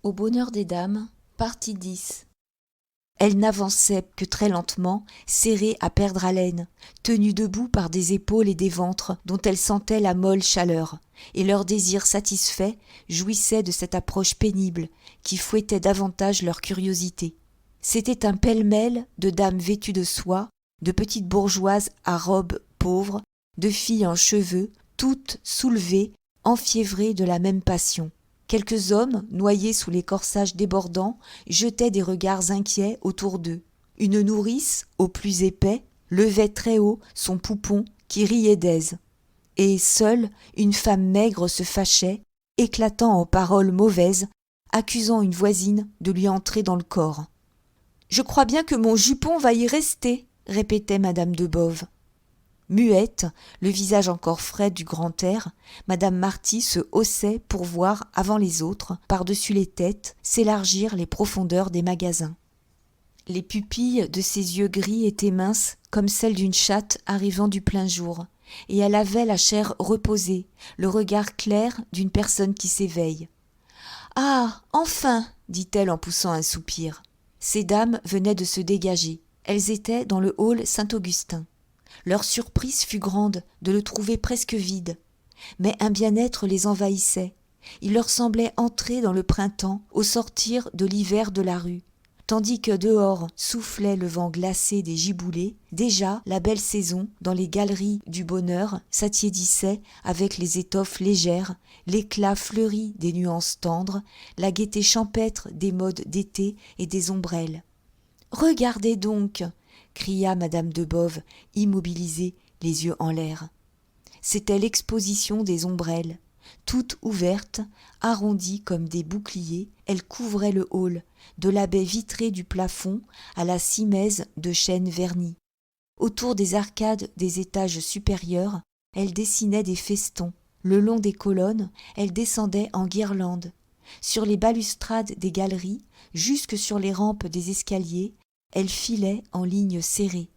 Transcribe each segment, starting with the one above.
Au bonheur des dames, partie 10. Elle n'avançait que très lentement, serrée à perdre haleine, tenue debout par des épaules et des ventres dont elle sentait la molle chaleur, et leur désir satisfait jouissait de cette approche pénible qui fouettait davantage leur curiosité. C'était un pêle-mêle de dames vêtues de soie, de petites bourgeoises à robes pauvres, de filles en cheveux, toutes soulevées, enfiévrées de la même passion. Quelques hommes, noyés sous les corsages débordants, jetaient des regards inquiets autour d'eux. Une nourrice, au plus épais, levait très haut son poupon qui riait d'aise. Et seule, une femme maigre se fâchait, éclatant en paroles mauvaises, accusant une voisine de lui entrer dans le corps. « Je crois bien que mon jupon va y rester », répétait madame de Boves. Muette, le visage encore frais du grand air, madame Marty se haussait pour voir, avant les autres, par-dessus les têtes, s'élargir les profondeurs des magasins. Les pupilles de ses yeux gris étaient minces comme celles d'une chatte arrivant du plein jour, et elle avait la chair reposée, le regard clair d'une personne qui s'éveille. « Ah, enfin !» dit-elle en poussant un soupir. Ces dames venaient de se dégager. Elles étaient dans le hall Saint-Augustin. Leur surprise fut grande de le trouver presque vide, mais un bien-être les envahissait. Il leur semblait entrer dans le printemps au sortir de l'hiver de la rue. Tandis que dehors soufflait le vent glacé des giboulées, déjà la belle saison, dans les galeries du bonheur, s'attiédissait avec les étoffes légères, l'éclat fleuri des nuances tendres, la gaieté champêtre des modes d'été et des ombrelles. « Regardez donc !» cria madame de Boves, immobilisée, les yeux en l'air. C'était l'exposition des ombrelles. Toutes ouvertes, arrondies comme des boucliers, elles couvraient le hall, de la baie vitrée du plafond à la simèse de chêne verni. Autour des arcades des étages supérieurs, elles dessinaient des festons. Le long des colonnes, elles descendaient en guirlandes. Sur les balustrades des galeries, jusque sur les rampes des escaliers, elles filaient en lignes serrées.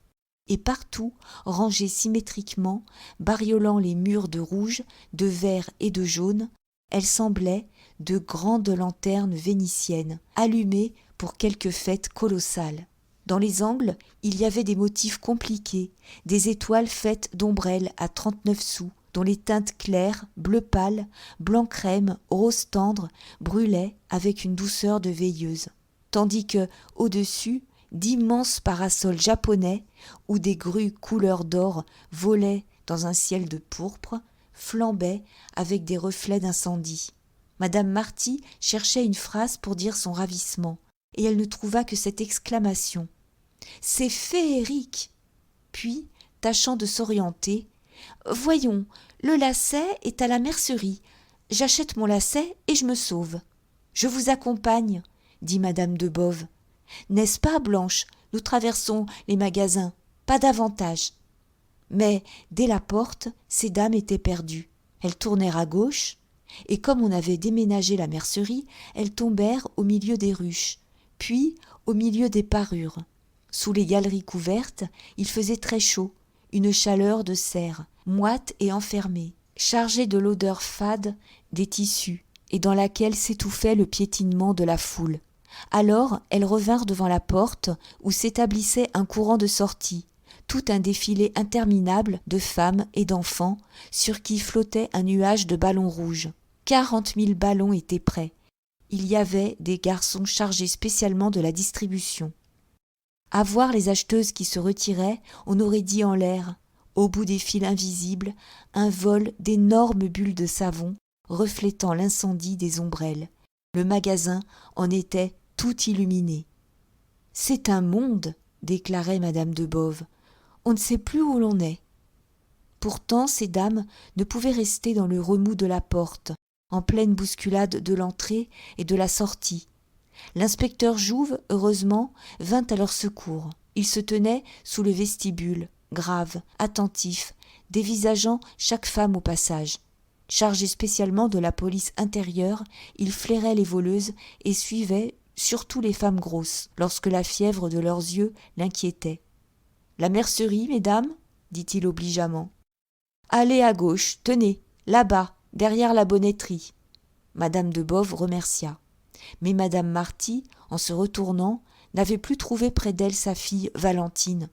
Et partout, rangées symétriquement, bariolant les murs de rouge, de vert et de jaune, elles semblaient de grandes lanternes vénitiennes, allumées pour quelque fête colossale. Dans les angles, il y avait des motifs compliqués, des étoiles faites d'ombrelles à 39 sous, dont les teintes claires, bleu pâle, blanc crème, rose tendre, brûlaient avec une douceur de veilleuse. Tandis que, au-dessus, d'immenses parasols japonais où des grues couleur d'or volaient dans un ciel de pourpre, flambaient avec des reflets d'incendie. Madame Marty cherchait une phrase pour dire son ravissement, et elle ne trouva que cette exclamation. « C'est féerique !» Puis, tâchant de s'orienter, « Voyons, le lacet est à la mercerie. J'achète mon lacet et je me sauve. »« Je vous accompagne, » dit madame de Boves. « N'est-ce pas, Blanche, nous traversons les magasins, pas davantage. » Mais, dès la porte, ces dames étaient perdues. Elles tournèrent à gauche, et comme on avait déménagé la mercerie, elles tombèrent au milieu des ruches, puis au milieu des parures. Sous les galeries couvertes, il faisait très chaud, une chaleur de serre, moite et enfermée, chargée de l'odeur fade des tissus, et dans laquelle s'étouffait le piétinement de la foule. Alors, elles revinrent devant la porte où s'établissait un courant de sortie, tout un défilé interminable de femmes et d'enfants sur qui flottait un nuage de ballons rouges. 40 000 ballons étaient prêts. Il y avait des garçons chargés spécialement de la distribution. À voir les acheteuses qui se retiraient, on aurait dit en l'air, au bout des fils invisibles, un vol d'énormes bulles de savon reflétant l'incendie des ombrelles. Le magasin en était tout illuminé. « C'est un monde !» déclarait madame de Boves. « On ne sait plus où l'on est. » Pourtant, ces dames ne pouvaient rester dans le remous de la porte, en pleine bousculade de l'entrée et de la sortie. L'inspecteur Jouve, heureusement, vint à leur secours. Il se tenait sous le vestibule, grave, attentif, dévisageant chaque femme au passage. Chargé spécialement de la police intérieure, il flairait les voleuses et suivait surtout les femmes grosses, lorsque la fièvre de leurs yeux l'inquiétait. « La mercerie, mesdames » dit-il obligeamment. « Allez à gauche, tenez, là-bas, derrière la bonnetterie. » Madame de Boves remercia. Mais madame Marty, en se retournant, n'avait plus trouvé près d'elle sa fille Valentine.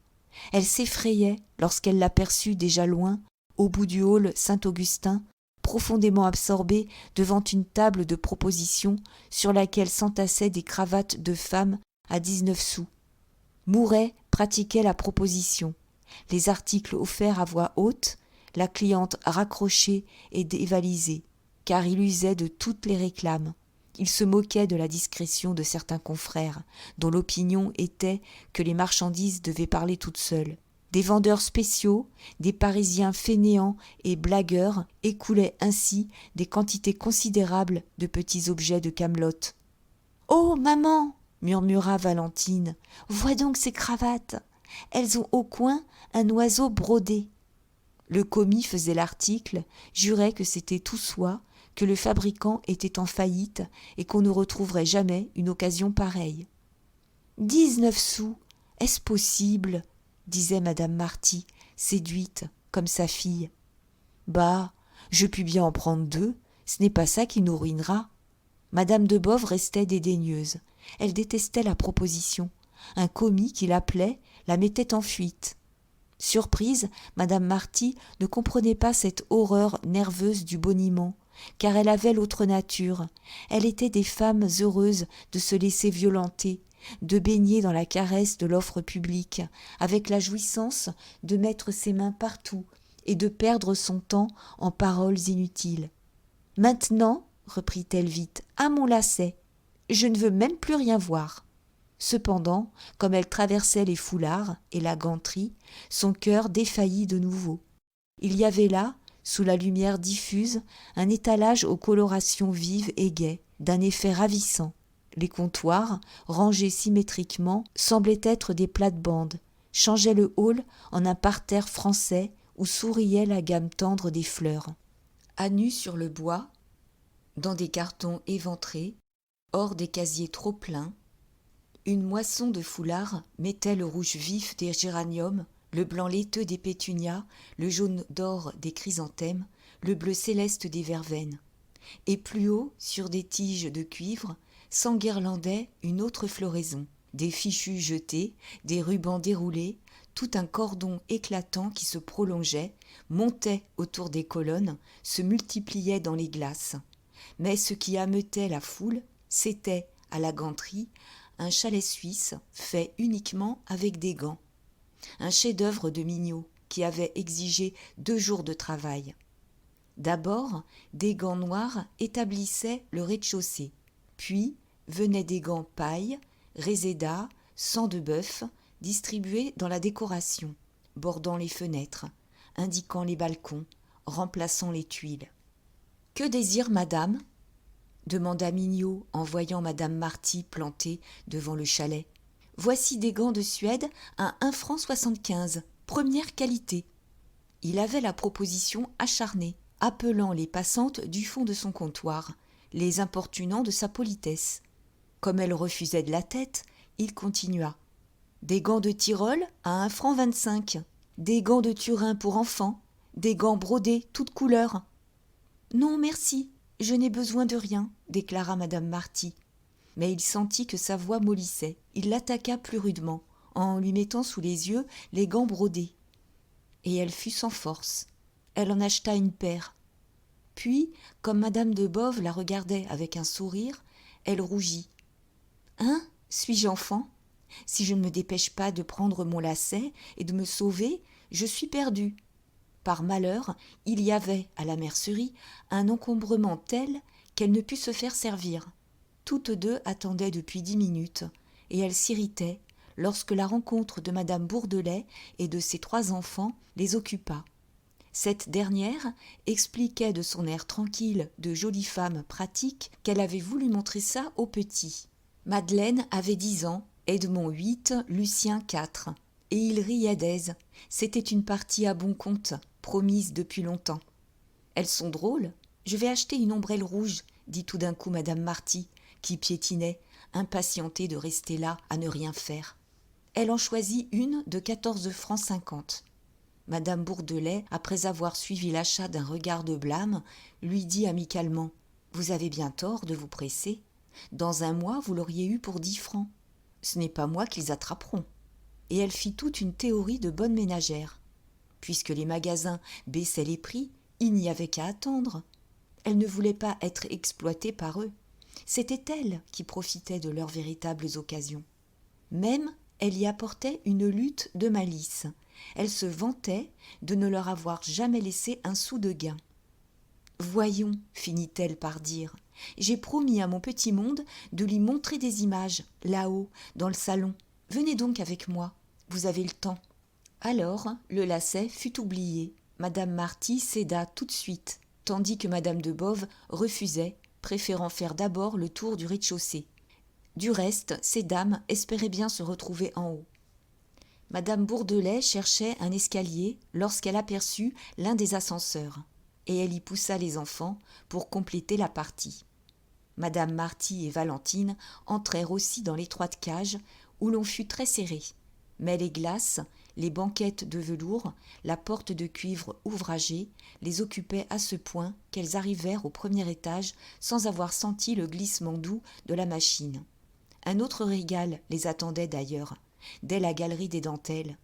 Elle s'effrayait lorsqu'elle l'aperçut déjà loin, au bout du hall Saint-Augustin, profondément absorbée devant une table de proposition sur laquelle s'entassaient des cravates de femmes à 19 sous. Mouret pratiquait la proposition. Les articles offerts à voix haute, la cliente raccrochée et dévalisée, car il usait de toutes les réclames. Il se moquait de la discrétion de certains confrères, dont l'opinion était que les marchandises devaient parler toutes seules. Des vendeurs spéciaux, des Parisiens fainéants et blagueurs écoulaient ainsi des quantités considérables de petits objets de camelote. « Oh, maman !» murmura Valentine. « Vois donc ces cravates. Elles ont au coin un oiseau brodé. » Le commis faisait l'article, jurait que c'était tout soie, que le fabricant était en faillite et qu'on ne retrouverait jamais une occasion pareille. « 19 sous, est-ce possible ?» disait madame Marty, séduite comme sa fille. « Bah, je puis bien en prendre 2, ce n'est pas ça qui nous ruinera. » Madame de Boves restait dédaigneuse. Elle détestait la proposition. Un commis qui l'appelait la mettait en fuite. Surprise, madame Marty ne comprenait pas cette horreur nerveuse du boniment, car elle avait l'autre nature. Elle était des femmes heureuses de se laisser violenter, de baigner dans la caresse de l'offre publique, avec la jouissance de mettre ses mains partout et de perdre son temps en paroles inutiles. « Maintenant, reprit-elle vite, à mon lacet, je ne veux même plus rien voir. » Cependant, comme elle traversait les foulards et la ganterie, son cœur défaillit de nouveau. Il y avait là, sous la lumière diffuse, un étalage aux colorations vives et gaies, d'un effet ravissant. Les comptoirs, rangés symétriquement, semblaient être des plates-bandes, changeaient le hall en un parterre français où souriait la gamme tendre des fleurs. À nu sur le bois, dans des cartons éventrés, hors des casiers trop pleins, une moisson de foulards mettait le rouge vif des géraniums, le blanc laiteux des pétunias, le jaune d'or des chrysanthèmes, le bleu céleste des verveines. Et plus haut, sur des tiges de cuivre, s'enguirlandait une autre floraison, des fichus jetés, des rubans déroulés, tout un cordon éclatant qui se prolongeait, montait autour des colonnes, se multipliait dans les glaces. Mais ce qui ameutait la foule, c'était, à la ganterie, un chalet suisse fait uniquement avec des gants. Un chef-d'œuvre de Mignot qui avait exigé 2 jours de travail. D'abord, des gants noirs établissaient le rez-de-chaussée. Puis venaient des gants paille, réséda, sang de bœuf, distribués dans la décoration, bordant les fenêtres, indiquant les balcons, remplaçant les tuiles. « Que désire madame ?» demanda Mignot en voyant madame Marty plantée devant le chalet. « Voici des gants de Suède à 1,75 francs, première qualité. » Il avait la proposition acharnée, appelant les passantes du fond de son comptoir, les importunant de sa politesse. Comme elle refusait de la tête, il continua. « Des gants de Tyrol à 1,25 francs, des gants de Turin pour enfants, des gants brodés toutes couleurs. »« Non, merci, je n'ai besoin de rien, » déclara madame Marty. Mais il sentit que sa voix mollissait. Il l'attaqua plus rudement, en lui mettant sous les yeux les gants brodés. Et elle fut sans force. Elle en acheta une paire. Puis, comme madame de Boves la regardait avec un sourire, elle rougit. « Hein, suis-je enfant ? Si je ne me dépêche pas de prendre mon lacet et de me sauver, je suis perdue. » Par malheur, il y avait, à la mercerie, un encombrement tel qu'elle ne put se faire servir. Toutes deux attendaient depuis 10 minutes, et elles s'irritaient lorsque la rencontre de madame Bourdelais et de ses 3 enfants les occupa. Cette dernière expliquait de son air tranquille de jolie femme pratique qu'elle avait voulu montrer ça aux petits. Madeleine avait 10 ans, Edmond 8, Lucien 4, et ils riaient d'aise. C'était une partie à bon compte, promise depuis longtemps. « Elles sont drôles. Je vais acheter une ombrelle rouge, » dit tout d'un coup madame Marty, qui piétinait, impatientée de rester là à ne rien faire. Elle en choisit une de 14,50 francs. Madame Bourdelais, après avoir suivi l'achat d'un regard de blâme, lui dit amicalement « Vous avez bien tort de vous presser. Dans un mois, vous l'auriez eu pour 10 francs. Ce n'est pas moi qu'ils attraperont. Et elle fit toute une théorie de bonne ménagère. Puisque les magasins baissaient les prix, il n'y avait qu'à attendre. Elle ne voulait pas être exploitée par eux. C'était elle qui profitait de leurs véritables occasions. Même, elle y apportait une lutte de malice. Elle se vantait de ne leur avoir jamais laissé un sou de gain. « Voyons, finit-elle par dire, j'ai promis à mon petit monde de lui montrer des images, là-haut, dans le salon. Venez donc avec moi, vous avez le temps. » Alors, le lacet fut oublié. Madame Marty céda tout de suite, tandis que Madame de Boves refusait, préférant faire d'abord le tour du rez-de-chaussée. Du reste, ces dames espéraient bien se retrouver en haut. Madame Bourdelais cherchait un escalier lorsqu'elle aperçut l'un des ascenseurs, et elle y poussa les enfants pour compléter la partie. Madame Marty et Valentine entrèrent aussi dans l'étroite cage où l'on fut très serré. Mais les glaces, les banquettes de velours, la porte de cuivre ouvragée les occupaient à ce point qu'elles arrivèrent au premier étage sans avoir senti le glissement doux de la machine. Un autre régal les attendait d'ailleurs, dès la galerie des dentelles.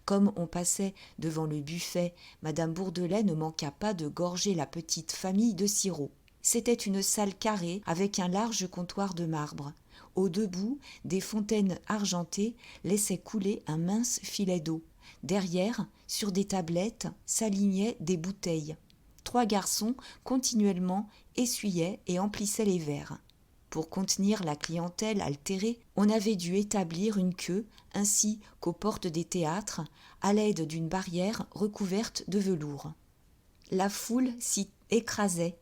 Comme on passait devant le buffet, Madame Bourdelais ne manqua pas de gorger la petite famille de sirop. C'était une salle carrée avec un large comptoir de marbre. Aux deux bouts, des fontaines argentées laissaient couler un mince filet d'eau. Derrière, sur des tablettes, s'alignaient des bouteilles. 3 garçons continuellement essuyaient et emplissaient les verres. Pour contenir la clientèle altérée, on avait dû établir une queue, ainsi qu'aux portes des théâtres, à l'aide d'une barrière recouverte de velours. La foule s'y écrasait.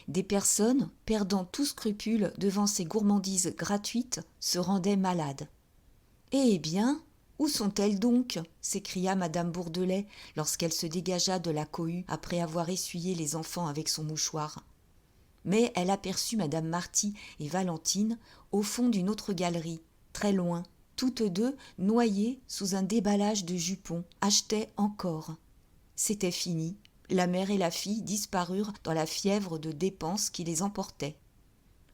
Des personnes, perdant tout scrupule devant ces gourmandises gratuites, se rendaient malades. « Eh bien, où sont-elles donc » s'écria Madame Bourdelais lorsqu'elle se dégagea de la cohue après avoir essuyé les enfants avec son mouchoir. Mais elle aperçut Madame Marty et Valentine au fond d'une autre galerie, très loin, toutes deux noyées sous un déballage de jupons, achetaient encore. C'était fini. La mère et la fille disparurent dans la fièvre de dépenses qui les emportait.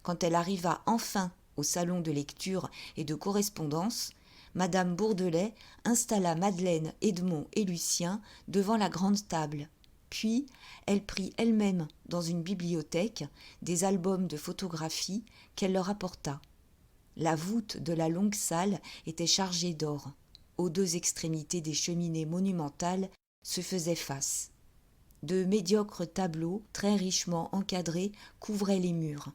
Quand elle arriva enfin au salon de lecture et de correspondance, Madame Bourdelais installa Madeleine, Edmond et Lucien devant la grande table. Puis, elle prit elle-même dans une bibliothèque des albums de photographie qu'elle leur apporta. La voûte de la longue salle était chargée d'or. Aux 2 extrémités des cheminées monumentales se faisaient face. De médiocres tableaux, très richement encadrés, couvraient les murs.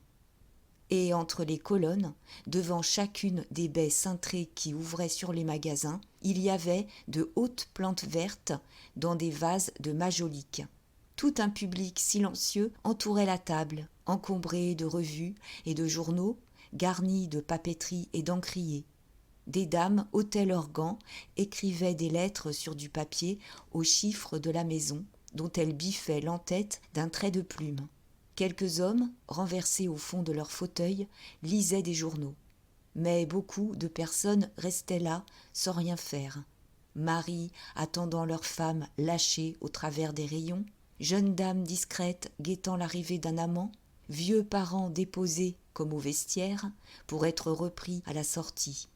Et entre les colonnes, devant chacune des baies cintrées qui ouvraient sur les magasins, il y avait de hautes plantes vertes dans des vases de majolique. Tout un public silencieux entourait la table, encombré de revues et de journaux, garni de papeterie et d'encriers. Des dames ôtaient leurs gants, écrivaient des lettres sur du papier aux chiffres de la maison, dont elles biffaient l'entête d'un trait de plume. Quelques hommes, renversés au fond de leurs fauteuils, lisaient des journaux. Mais beaucoup de personnes restaient là, sans rien faire. Maris attendant leurs femmes lâchées au travers des rayons, jeunes dames discrètes guettant l'arrivée d'un amant, vieux parents déposés comme au vestiaire pour être repris à la sortie.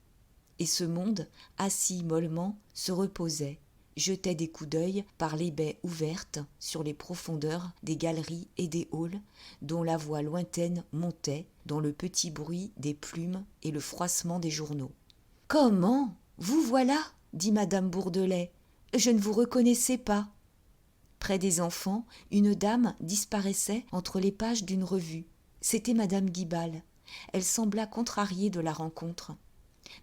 Et ce monde, assis mollement, se reposait, jetait des coups d'œil par les baies ouvertes sur les profondeurs des galeries et des halls dont la voix lointaine montait dans le petit bruit des plumes et le froissement des journaux. « Comment ? Vous voilà » dit Madame Bourdelais. « Je ne vous reconnaissais pas. » Près des enfants, une dame disparaissait entre les pages d'une revue. C'était Madame Guibal. Elle sembla contrariée de la rencontre.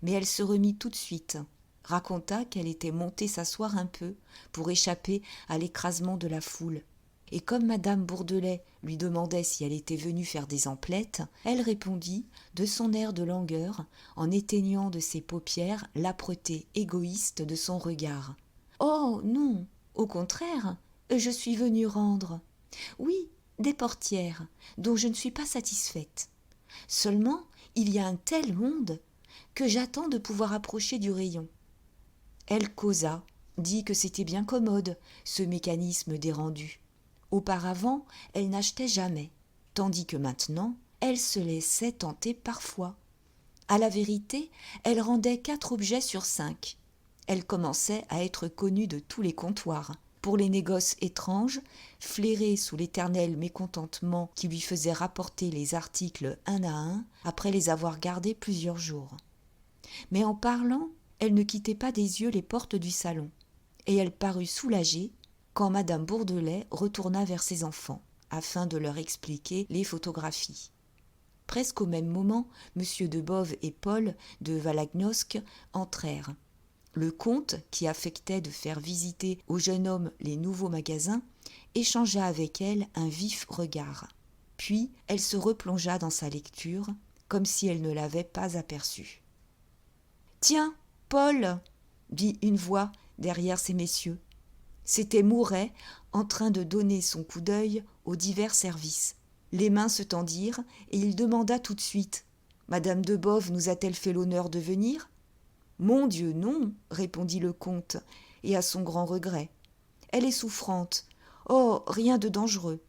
Mais elle se remit tout de suite, raconta qu'elle était montée s'asseoir un peu pour échapper à l'écrasement de la foule. Et comme Madame Bourdelais lui demandait si elle était venue faire des emplettes, elle répondit de son air de langueur en éteignant de ses paupières l'âpreté égoïste de son regard. « Oh non, au contraire, je suis venue rendre. Oui, des portières, dont je ne suis pas satisfaite. Seulement, il y a un tel monde que j'attends de pouvoir approcher du rayon. » Elle causa, dit que c'était bien commode, ce mécanisme dérendu. Auparavant, elle n'achetait jamais, tandis que maintenant, elle se laissait tenter parfois. À la vérité, elle rendait 4 objets sur 5. Elle commençait à être connue de tous les comptoirs. Pour les négoces étranges, flairée sous l'éternel mécontentement qui lui faisait rapporter les articles un à un après les avoir gardés plusieurs jours. Mais en parlant, elle ne quittait pas des yeux les portes du salon, et elle parut soulagée quand madame Bourdelais retourna vers ses enfants, afin de leur expliquer les photographies. Presque au même moment, M. Debove et Paul de Valagnosc entrèrent. Le comte, qui affectait de faire visiter au jeune homme les nouveaux magasins, échangea avec elle un vif regard. Puis elle se replongea dans sa lecture, comme si elle ne l'avait pas aperçu. « Tiens, Paul !» dit une voix derrière ces messieurs. C'était Mouret en train de donner son coup d'œil aux divers services. Les mains se tendirent et il demanda tout de suite « Madame Debove nous a-t-elle fait l'honneur de venir ?» « Mon Dieu, non !» répondit le comte, et à son grand regret. « Elle est souffrante. Oh, rien de dangereux. »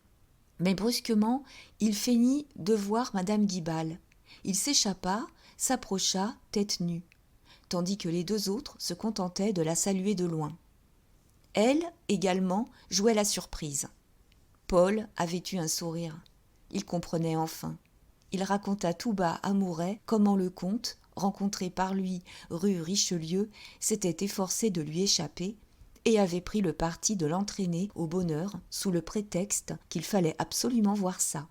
Mais brusquement, il feignit de voir madame Guibal. Il s'échappa, s'approcha, tête nue, tandis que les 2 autres se contentaient de la saluer de loin. Elle, également, jouait la surprise. Paul avait eu un sourire. Il comprenait enfin. Il raconta tout bas à Mouret comment le comte, rencontré par lui rue Richelieu, s'était efforcé de lui échapper et avait pris le parti de l'entraîner au bonheur sous le prétexte qu'il fallait absolument voir ça.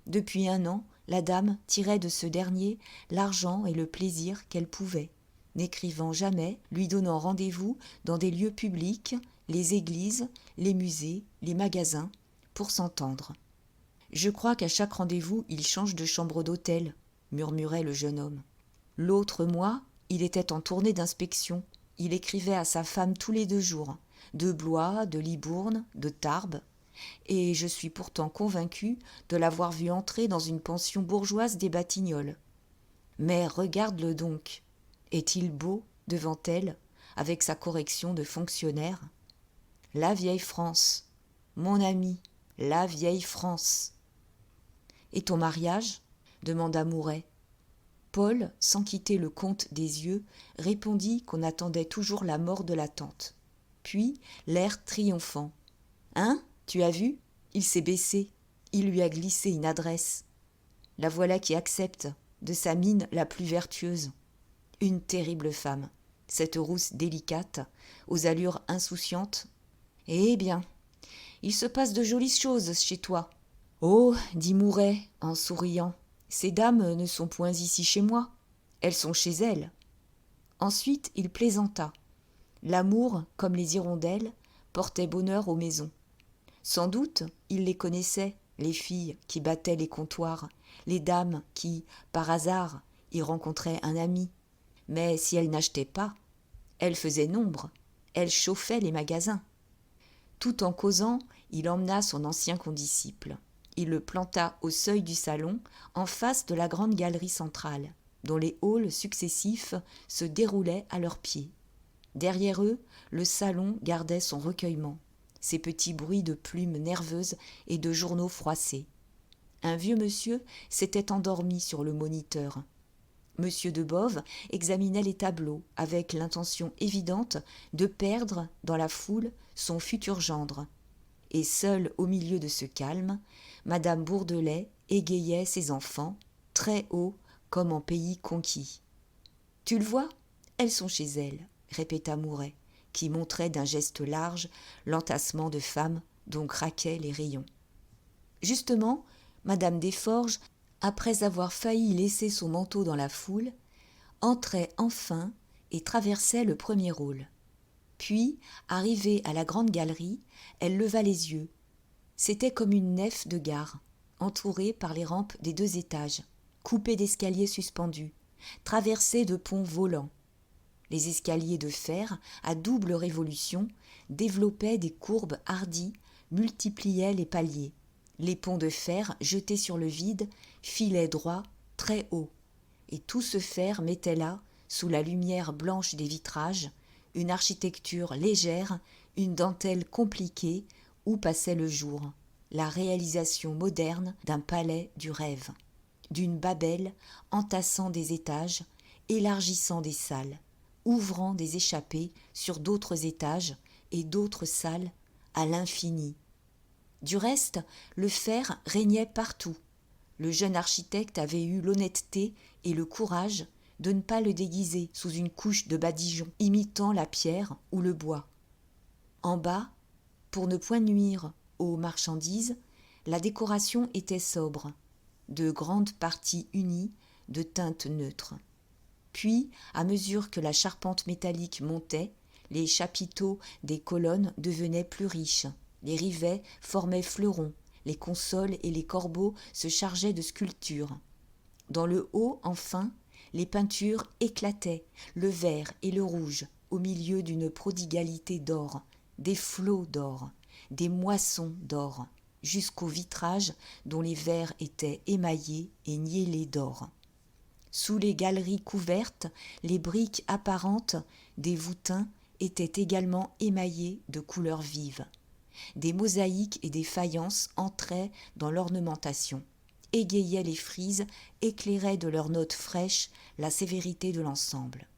Depuis 1 an, la dame tirait de ce dernier l'argent et le plaisir qu'elle pouvait, n'écrivant jamais, lui donnant rendez-vous dans des lieux publics, les églises, les musées, les magasins, pour s'entendre. « Je crois qu'à chaque rendez-vous, il change de chambre d'hôtel, » murmurait le jeune homme. L'autre mois, il était en tournée d'inspection. Il écrivait à sa femme tous les 2 jours, de Blois, de Libourne, de Tarbes, et je suis pourtant convaincu de l'avoir vu entrer dans une pension bourgeoise des Batignolles. Mais regarde-le donc. Est-il beau devant elle, avec sa correction de fonctionnaire ? La vieille France, mon ami, la vieille France. « Et ton mariage ?» demanda Mouret. Paul, sans quitter le comte des yeux, répondit qu'on attendait toujours la mort de la tante. Puis, l'air triomphant. « Hein, tu as vu ? Il s'est baissé. Il lui a glissé une adresse. La voilà qui accepte, de sa mine la plus vertueuse. Une terrible femme, cette rousse délicate, aux allures insouciantes. Eh bien, il se passe de jolies choses chez toi. »« Oh, dit Mouret en souriant, ces dames ne sont point ici chez moi, elles sont chez elles. » Ensuite, il plaisanta. L'amour, comme les hirondelles, portait bonheur aux maisons. Sans doute, il les connaissait, les filles qui battaient les comptoirs, les dames qui, par hasard, y rencontraient un ami. Mais si elles n'achetaient pas, elles faisaient nombre, elles chauffaient les magasins. Tout en causant, il emmena son ancien condisciple. Il le planta au seuil du salon, en face de la grande galerie centrale, dont les halls successifs se déroulaient à leurs pieds. Derrière eux, le salon gardait son recueillement, ses petits bruits de plumes nerveuses et de journaux froissés. Un vieux monsieur s'était endormi sur le moniteur. Monsieur Debove examinait les tableaux avec l'intention évidente de perdre, dans la foule, son futur gendre. Et seule au milieu de ce calme, madame Bourdelais égayait ses enfants, très haut comme en pays conquis. « Tu le vois ? Elles sont chez elles, » répéta Mouret, qui montrait d'un geste large l'entassement de femmes dont craquaient les rayons. Justement, madame Desforges, après avoir failli laisser son manteau dans la foule, entrait enfin et traversait le premier hall. Puis, arrivée à la grande galerie, elle leva les yeux. C'était comme une nef de gare, entourée par les rampes des 2 étages, coupée d'escaliers suspendus, traversée de ponts volants. Les escaliers de fer, à double révolution, développaient des courbes hardies, multipliaient les paliers. Les ponts de fer, jetés sur le vide, filaient droit, très haut. Et tout ce fer mettait là, sous la lumière blanche des vitrages, une architecture légère, une dentelle compliquée, où passait le jour, la réalisation moderne d'un palais du rêve. d'une Babel entassant des étages, élargissant des salles, ouvrant des échappées sur d'autres étages et d'autres salles à l'infini. Du reste, le fer régnait partout. Le jeune architecte avait eu l'honnêteté et le courage de ne pas le déguiser sous une couche de badigeon imitant la pierre ou le bois. En bas, pour ne point nuire aux marchandises, la décoration était sobre, de grandes parties unies de teintes neutres. Puis, à mesure que la charpente métallique montait, les chapiteaux des colonnes devenaient plus riches, les rivets formaient fleurons, les consoles et les corbeaux se chargeaient de sculptures. Dans le haut, enfin, les peintures éclataient, le vert et le rouge, au milieu d'une prodigalité d'or, des flots d'or, des moissons d'or, jusqu'aux vitrages dont les verres étaient émaillés et niellés d'or. Sous les galeries couvertes, les briques apparentes des voûtins étaient également émaillées de couleurs vives. Des mosaïques et des faïences entraient dans l'ornementation, égayaient les frises, éclairaient de leurs notes fraîches la sévérité de l'ensemble.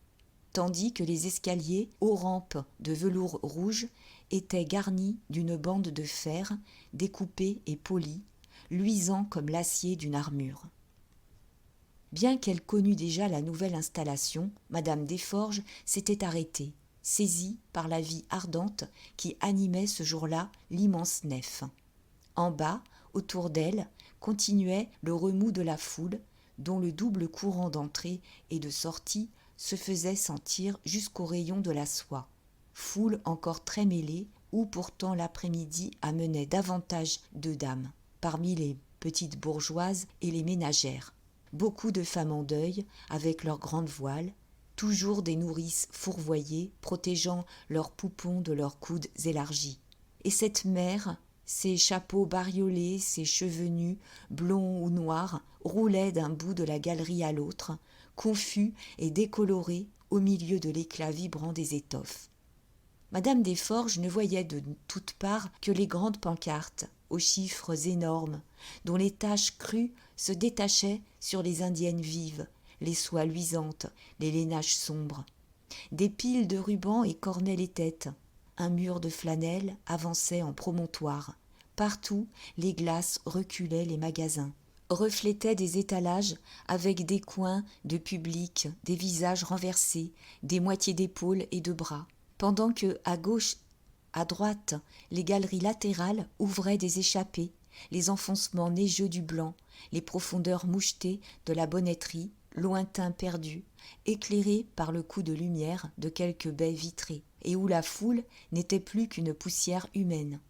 Tandis que les escaliers, aux rampes de velours rouge, étaient garnis d'une bande de fer découpée et polie, luisant comme l'acier d'une armure. Bien qu'elle connût déjà la nouvelle installation, Madame Desforges s'était arrêtée, saisie par la vie ardente qui animait ce jour-là l'immense nef. En bas, autour d'elle, continuait le remous de la foule, dont le double courant d'entrée et de sortie se faisait sentir jusqu'au rayon de la soie. Foule encore très mêlée, où pourtant l'après-midi amenait davantage de dames, parmi les petites bourgeoises et les ménagères. Beaucoup de femmes en deuil, avec leurs grandes voiles, toujours des nourrices fourvoyées, protégeant leurs poupons de leurs coudes élargis. Et cette mère, ses chapeaux bariolés, ses cheveux nus, blonds ou noirs, roulaient d'un bout de la galerie à l'autre, confus et décolorés au milieu de l'éclat vibrant des étoffes. Madame Desforges ne voyait de toutes parts que les grandes pancartes, aux chiffres énormes, dont les taches crues se détachaient sur les indiennes vives, les soies luisantes, les lainages sombres. Des piles de rubans écornaient les têtes. Un mur de flanelle avançait en promontoire. Partout, les glaces reculaient les magasins, reflétaient des étalages avec des coins de public, des visages renversés, des moitiés d'épaules et de bras. Pendant que, à gauche, à droite, les galeries latérales ouvraient des échappées, les enfoncements neigeux du blanc, les profondeurs mouchetées de la bonneterie, lointains perdus, éclairés par le coup de lumière de quelques baies vitrées, et où la foule n'était plus qu'une poussière humaine.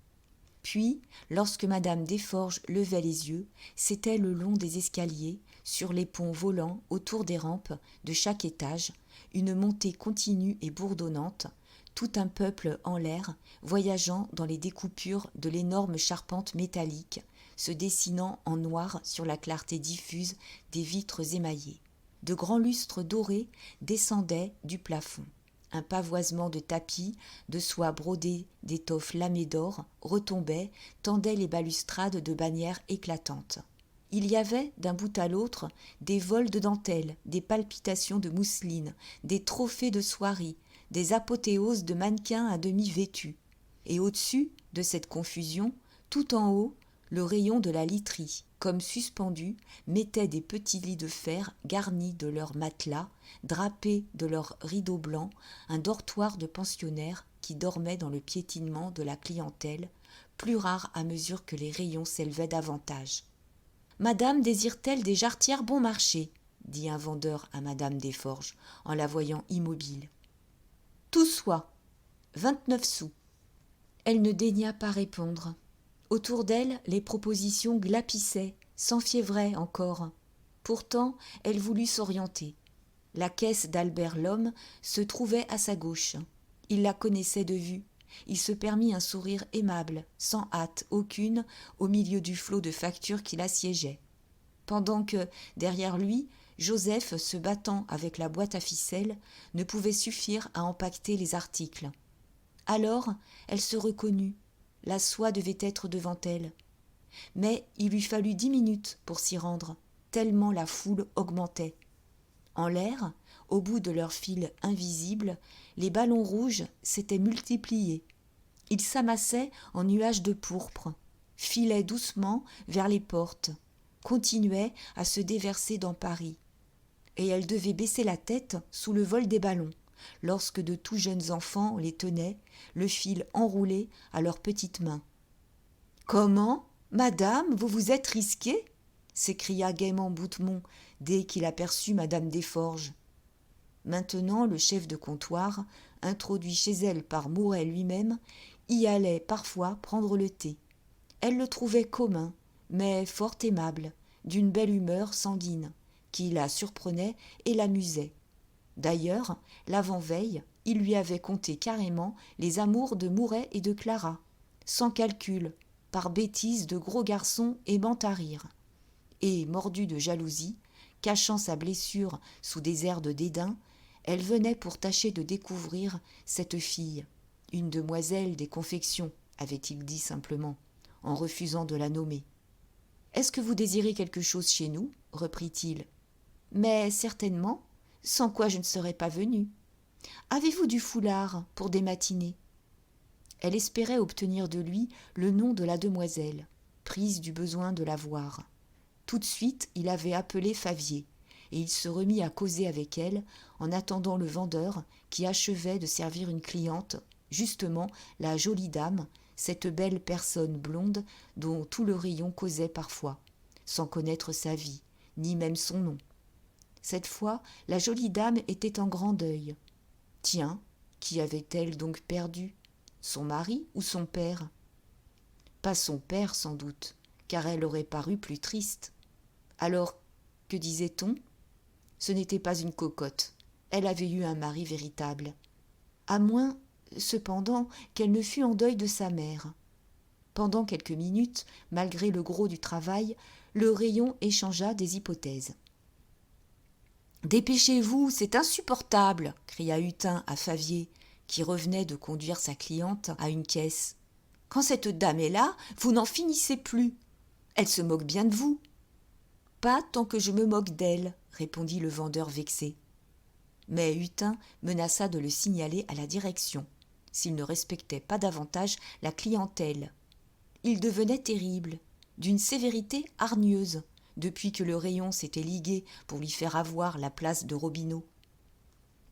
Puis, lorsque Madame Desforges levait les yeux, c'était le long des escaliers, sur les ponts volants autour des rampes de chaque étage, une montée continue et bourdonnante, tout un peuple en l'air, voyageant dans les découpures de l'énorme charpente métallique, se dessinant en noir sur la clarté diffuse des vitres émaillées. De grands lustres dorés descendaient du plafond. Un pavoisement de tapis, de soie brodée d'étoffes lamées d'or, retombait, tendait les balustrades de bannières éclatantes. Il y avait, d'un bout à l'autre, des vols de dentelle, des palpitations de mousseline, des trophées de soierie, des apothéoses de mannequins à demi vêtus. Et au-dessus de cette confusion, tout en haut, le rayon de la literie, comme suspendu, mettait des petits lits de fer garnis de leurs matelas, drapés de leurs rideaux blancs, un dortoir de pensionnaires qui dormaient dans le piétinement de la clientèle, plus rare à mesure que les rayons s'élevaient davantage. « Madame désire-t-elle des jarretières bon marché ?» dit un vendeur à Madame Desforges, en la voyant immobile. « Tout soit. 29 sous. » Elle ne daigna pas répondre. Autour d'elle, les propositions glapissaient, s'enfiévraient encore. Pourtant, elle voulut s'orienter. La caisse d'Albert Lhomme se trouvait à sa gauche. Il la connaissait de vue. Il se permit un sourire aimable, sans hâte aucune, au milieu du flot de factures qui l'assiégeait. Pendant que, derrière lui, Joseph, se battant avec la boîte à ficelles, ne pouvait suffire à empaqueter les articles. Alors, elle se reconnut. La soie devait être devant elle. Mais il lui fallut 10 minutes pour s'y rendre. tellement la foule augmentait. En l'air, au bout de leur fil invisible, les ballons rouges s'étaient multipliés. Ils s'amassaient en nuages de pourpre, filaient doucement vers les portes, continuaient à se déverser dans Paris. Et elle devait baisser la tête sous le vol des ballons, lorsque de tout jeunes enfants les tenaient, le fil enroulé à leurs petites mains. « Comment, madame, vous vous êtes risquée ?» s'écria gaiement Boutemont dès qu'il aperçut madame Desforges. Maintenant, le chef de comptoir, introduit chez elle par Mouret lui-même, y allait parfois prendre le thé. Elle le trouvait commun, mais fort aimable, d'une belle humeur sanguine, qui la surprenait et l'amusait. D'ailleurs, l'avant-veille, il lui avait conté carrément les amours de Mouret et de Clara, sans calcul, par bêtise de gros garçons aimant à rire. Et, mordue de jalousie, cachant sa blessure sous des airs de dédain, elle venait pour tâcher de découvrir cette fille, une demoiselle des confections, avait-il dit simplement, en refusant de la nommer. « Est-ce que vous désirez quelque chose chez nous ?» reprit-il. « Mais certainement, sans quoi je ne serais pas venue. Avez-vous du foulard pour des matinées ?» Elle espérait obtenir de lui le nom de la demoiselle, prise du besoin de la voir. Tout de suite, il avait appelé Favier, et il se remit à causer avec elle en attendant le vendeur qui achevait de servir une cliente, justement la jolie dame, cette belle personne blonde dont tout le rayon causait parfois, sans connaître sa vie, ni même son nom. Cette fois, la jolie dame était en grand deuil. Tiens, qui avait-elle donc perdu ? Son mari ou son père ? Pas son père sans doute, car elle aurait paru plus triste. Alors, que disait-on ? Ce n'était pas une cocotte, elle avait eu un mari véritable. À moins, cependant, qu'elle ne fût en deuil de sa mère. Pendant quelques minutes, malgré le gros du travail, le rayon échangea des hypothèses. « Dépêchez-vous, c'est insupportable !» cria Hutin à Favier, qui revenait de conduire sa cliente à une caisse. « Quand cette dame est là, vous n'en finissez plus. Elle se moque bien de vous. »« Pas tant que je me moque d'elle, » répondit le vendeur vexé. Mais Hutin menaça de le signaler à la direction, s'il ne respectait pas davantage la clientèle. Il devenait terrible, d'une sévérité hargneuse, depuis que le rayon s'était ligué pour lui faire avoir la place de Robineau.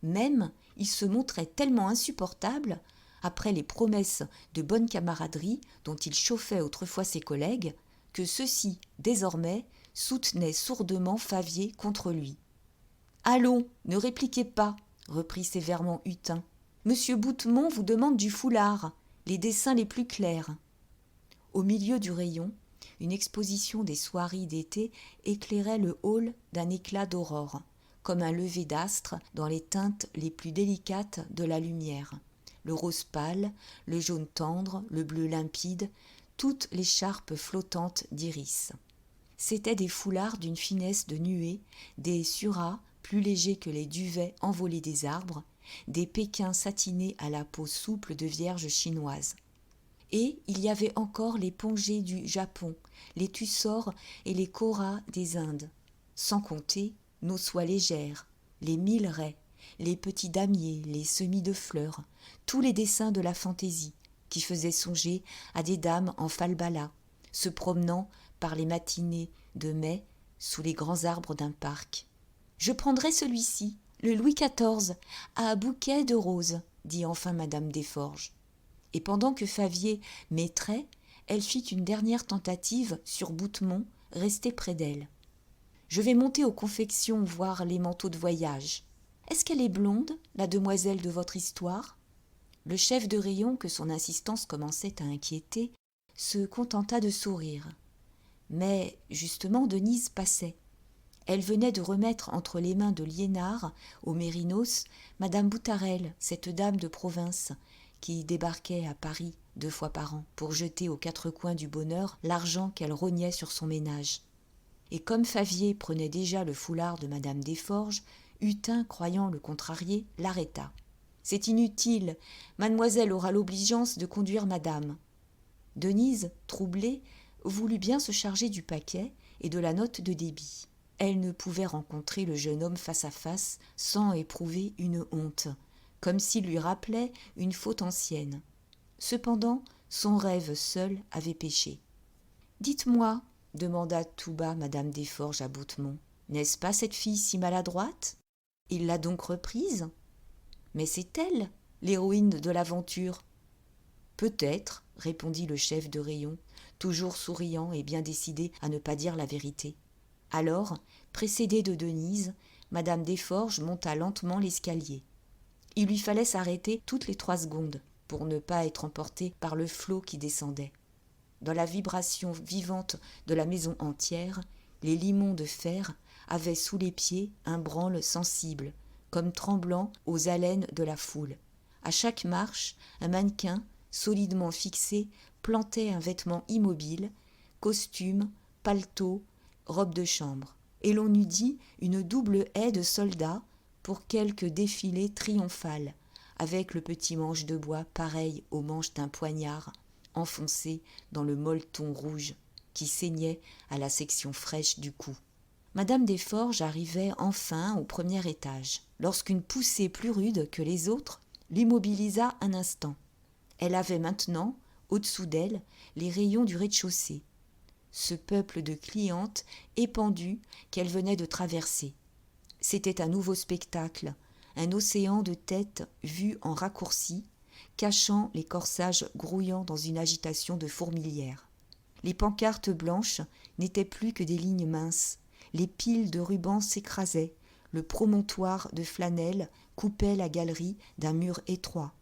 Même, il se montrait tellement insupportable, après les promesses de bonne camaraderie dont il chauffait autrefois ses collègues, que ceux-ci, désormais, soutenaient sourdement Favier contre lui. « Allons, ne répliquez pas, » reprit sévèrement Hutin. « Monsieur Boutemont vous demande du foulard, les dessins les plus clairs. » Au milieu du rayon, une exposition des soieries d'été éclairait le hall d'un éclat d'aurore, comme un lever d'astre dans les teintes les plus délicates de la lumière. Le rose pâle, le jaune tendre, le bleu limpide, toutes les charpes flottantes d'iris. C'étaient des foulards d'une finesse de nuée, des surahs plus légers que les duvets envolés des arbres, des pékins satinés à la peau souple de vierge chinoise. Et il y avait encore les pongés du Japon, les tussors et les koras des Indes, sans compter nos soies légères, les millerets, les petits damiers, les semis de fleurs, tous les dessins de la fantaisie, qui faisaient songer à des dames en falbala, se promenant par les matinées de mai sous les grands arbres d'un parc. « Je prendrai celui-ci, le Louis XIV, à bouquet de roses, » dit enfin madame Desforges. Et pendant que Favier mettrait, elle fit une dernière tentative sur Boutemont, resté près d'elle. « Je vais monter aux confections voir les manteaux de voyage. Est-ce qu'elle est blonde, la demoiselle de votre histoire ?» Le chef de rayon, que son insistance commençait à inquiéter, se contenta de sourire. Mais, justement, Denise passait. Elle venait de remettre entre les mains de Liénard, au Mérinos, madame Boutarel, cette dame de province, qui débarquait à Paris 2 fois par an pour jeter aux 4 coins du bonheur l'argent qu'elle rognait sur son ménage. Et comme Favier prenait déjà le foulard de madame Desforges, Hutin, croyant le contrarier, l'arrêta. « C'est inutile, mademoiselle aura l'obligeance de conduire madame. » Denise, troublée, voulut bien se charger du paquet et de la note de débit. elle ne pouvait rencontrer le jeune homme face à face sans éprouver une honte, comme s'il lui rappelait une faute ancienne. Cependant, son rêve seul avait péché. « Dites-moi, » demanda tout bas madame Desforges à Boutemont, « n'est-ce pas cette fille si maladroite ? Il l'a donc reprise ? Mais c'est elle, l'héroïne de l'aventure. » « Peut-être, » répondit le chef de rayon, toujours souriant et bien décidé à ne pas dire la vérité. Alors, précédée de Denise, madame Desforges monta lentement l'escalier. Il lui fallait s'arrêter toutes les 3 secondes pour ne pas être emporté par le flot qui descendait. Dans la vibration vivante de la maison entière, les limons de fer avaient sous les pieds un branle sensible, comme tremblant aux haleines de la foule. À chaque marche, un mannequin, solidement fixé, plantait un vêtement immobile, costume, paletot, robe de chambre. Et l'on eût dit une double haie de soldats pour quelque défilé triomphal, avec le petit manche de bois pareil au manche d'un poignard, enfoncé dans le molleton rouge qui saignait à la section fraîche du cou. Madame Desforges arrivait enfin au premier étage, lorsqu'une poussée plus rude que les autres l'immobilisa un instant. Elle avait maintenant, au-dessous d'elle, les rayons du rez-de-chaussée. Ce peuple de clientes épandues qu'elle venait de traverser. C'était un nouveau spectacle, un océan de têtes vues en raccourci, cachant les corsages grouillant dans une agitation de fourmilière. Les pancartes blanches n'étaient plus que des lignes minces, les piles de rubans s'écrasaient, le promontoire de flanelle coupait la galerie d'un mur étroit,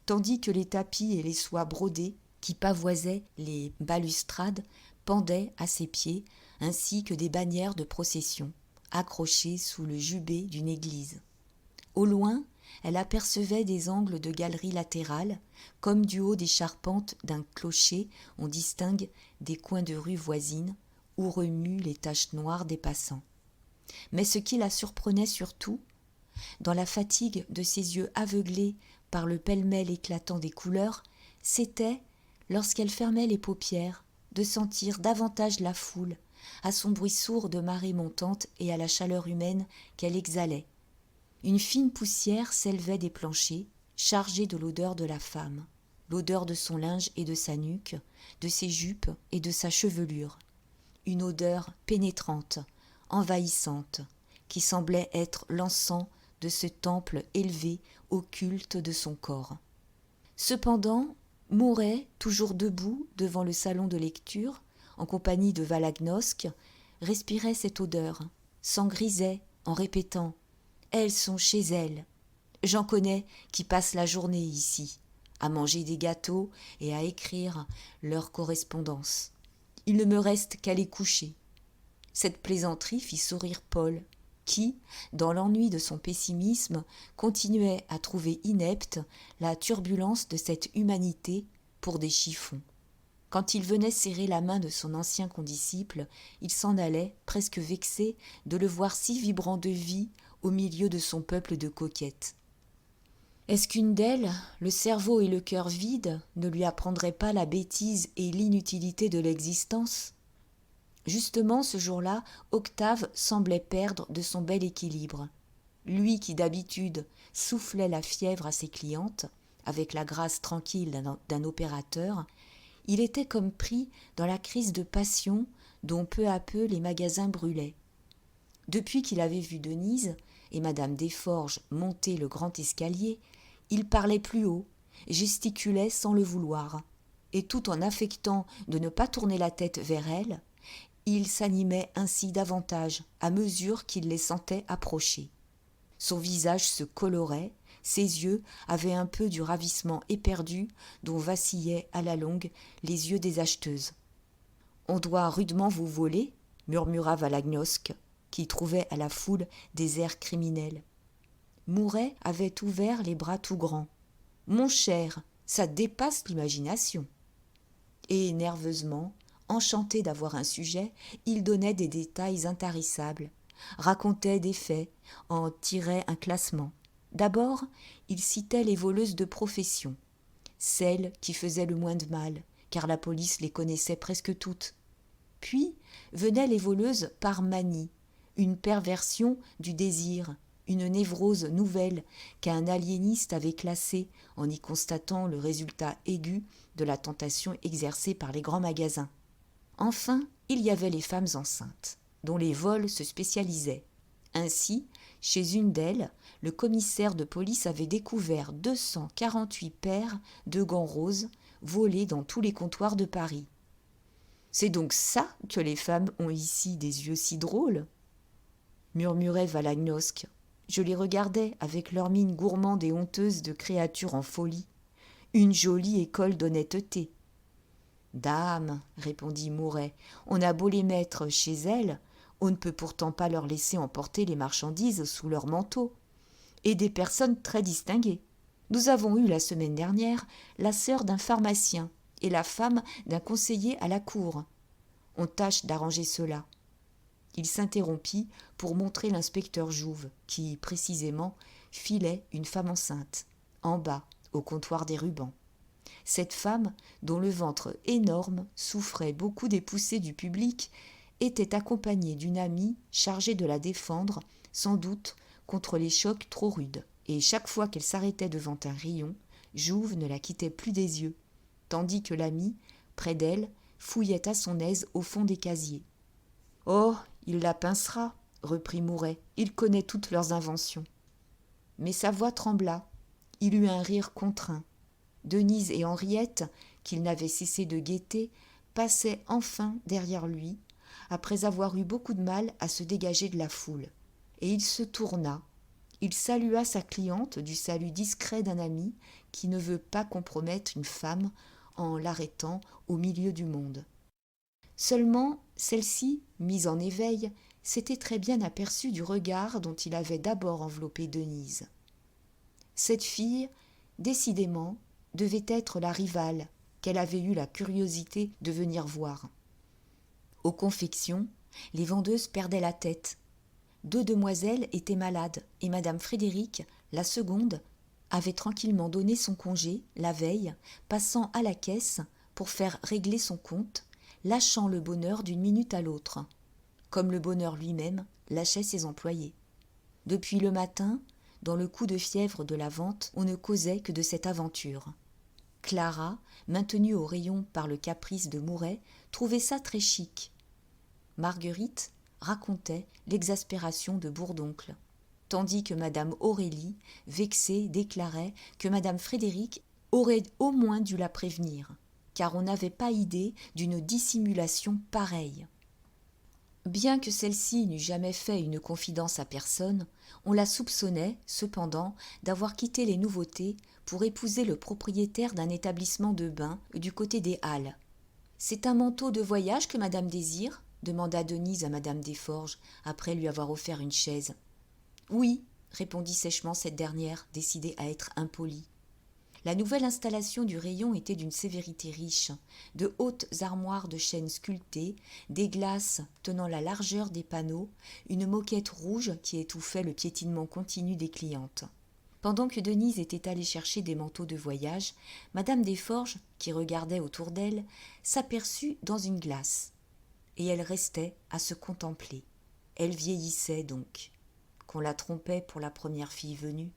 tandis que les tapis et les soies brodées qui pavoisaient les balustrades pendaient à ses pieds, ainsi que des bannières de procession, accrochées sous le jubé d'une église. Au loin, elle apercevait des angles de galeries latérales, comme du haut des charpentes d'un clocher on distingue des coins de rue voisines où remuent les taches noires des passants. Mais ce qui la surprenait surtout, dans la fatigue de ses yeux aveuglés par le pêle-mêle éclatant des couleurs, c'était, lorsqu'elle fermait les paupières, de sentir davantage la foule, à son bruit sourd de marée montante et à la chaleur humaine qu'elle exhalait. Une fine poussière s'élevait des planchers, chargée de l'odeur de la femme, l'odeur de son linge et de sa nuque, de ses jupes et de sa chevelure. Une odeur pénétrante, envahissante, qui semblait être l'encens de ce temple élevé au culte de son corps. Cependant, Mouret, toujours debout devant le salon de lecture, en compagnie de Valagnosc, respirait cette odeur, s'en grisait en répétant « Elles sont chez elles. J'en connais qui passent la journée ici, à manger des gâteaux et à écrire leur correspondance. Il ne me reste qu'à les coucher. » Cette plaisanterie fit sourire Paul, qui, dans l'ennui de son pessimisme, continuait à trouver inepte la turbulence de cette humanité pour des chiffons. Quand il venait serrer la main de son ancien condisciple, il s'en allait, presque vexé, de le voir si vibrant de vie au milieu de son peuple de coquettes. Est-ce qu'une d'elles, le cerveau et le cœur vides, ne lui apprendrait pas la bêtise et l'inutilité de l'existence ? Justement, ce jour-là, Octave semblait perdre de son bel équilibre. Lui qui, d'habitude, soufflait la fièvre à ses clientes, avec la grâce tranquille d'un opérateur, il était comme pris dans la crise de passion dont peu à peu les magasins brûlaient. Depuis qu'il avait vu Denise et madame Desforges monter le grand escalier, il parlait plus haut, gesticulait sans le vouloir, et tout en affectant de ne pas tourner la tête vers elle, il s'animait ainsi davantage à mesure qu'il les sentait approcher. Son visage se colorait, ses yeux avaient un peu du ravissement éperdu dont vacillaient à la longue les yeux des acheteuses. « On doit rudement vous voler » murmura Valagnosc, qui trouvait à la foule des airs criminels. Mouret avait ouvert les bras tout grands. « Mon cher, ça dépasse l'imagination !» Et nerveusement, enchanté d'avoir un sujet, il donnait des détails intarissables, racontait des faits, en tirait un classement. D'abord, il citait les voleuses de profession, celles qui faisaient le moins de mal, car la police les connaissait presque toutes. Puis venaient les voleuses par manie, une perversion du désir, une névrose nouvelle qu'un aliéniste avait classée en y constatant le résultat aigu de la tentation exercée par les grands magasins. Enfin, il y avait les femmes enceintes, dont les vols se spécialisaient. Ainsi, chez une d'elles, le commissaire de police avait découvert 248 paires de gants roses volés dans tous les comptoirs de Paris. « C'est donc ça que les femmes ont ici des yeux si drôles ?» murmurait Valagnosc. Je les regardais avec leur mine gourmande et honteuse de créatures en folie. Une jolie école d'honnêteté. « Dame, répondit Mouret, on a beau les mettre chez elles, on ne peut pourtant pas leur laisser emporter les marchandises sous leur manteau. Et des personnes très distinguées. Nous avons eu la semaine dernière la sœur d'un pharmacien et la femme d'un conseiller à la cour. On tâche d'arranger cela. » Il s'interrompit pour montrer l'inspecteur Jouve, qui, précisément, filait une femme enceinte, en bas, au comptoir des rubans. Cette femme, dont le ventre énorme souffrait beaucoup des poussées du public, était accompagnée d'une amie chargée de la défendre, sans doute contre les chocs trop rudes. Et chaque fois qu'elle s'arrêtait devant un rayon, Jouve ne la quittait plus des yeux, tandis que l'amie, près d'elle, fouillait à son aise au fond des casiers. « Oh, il la pincera, » reprit Mouret, « il connaît toutes leurs inventions. » Mais sa voix trembla, il eut un rire contraint. Denise et Henriette, qu'il n'avait cessé de guetter, passaient enfin derrière lui, après avoir eu beaucoup de mal à se dégager de la foule. Et il se tourna, il salua sa cliente du salut discret d'un ami qui ne veut pas compromettre une femme en l'arrêtant au milieu du monde. Seulement, celle-ci, mise en éveil, s'était très bien aperçue du regard dont il avait d'abord enveloppé Denise. Cette fille, décidément, devait être la rivale qu'elle avait eu la curiosité de venir voir. Aux confections, les vendeuses perdaient la tête. 2 demoiselles étaient malades et madame Frédéric, la seconde, avait tranquillement donné son congé, la veille, passant à la caisse pour faire régler son compte, lâchant le bonheur d'une minute à l'autre, comme le bonheur lui-même lâchait ses employés. Depuis le matin, dans le coup de fièvre de la vente, on ne causait que de cette aventure. Clara, maintenue au rayon par le caprice de Mouret, trouvait ça très chic. Marguerite racontait l'exaspération de Bourdoncle, tandis que madame Aurélie, vexée, déclarait que madame Frédéric aurait au moins dû la prévenir, car on n'avait pas idée d'une dissimulation pareille. Bien que celle-ci n'eût jamais fait une confidence à personne, on la soupçonnait, cependant, d'avoir quitté les nouveautés pour épouser le propriétaire d'un établissement de bains du côté des Halles. « C'est un manteau de voyage que madame désire ?» demanda Denise à madame Desforges, après lui avoir offert une chaise. « Oui, » répondit sèchement cette dernière, décidée à être impolie. La nouvelle installation du rayon était d'une sévérité riche, de hautes armoires de chêne sculptées, des glaces tenant la largeur des panneaux, une moquette rouge qui étouffait le piétinement continu des clientes. Pendant que Denise était allée chercher des manteaux de voyage, madame Desforges, qui regardait autour d'elle, s'aperçut dans une glace, et elle restait à se contempler. Elle vieillissait donc, qu'on la trompait pour la première fille venue.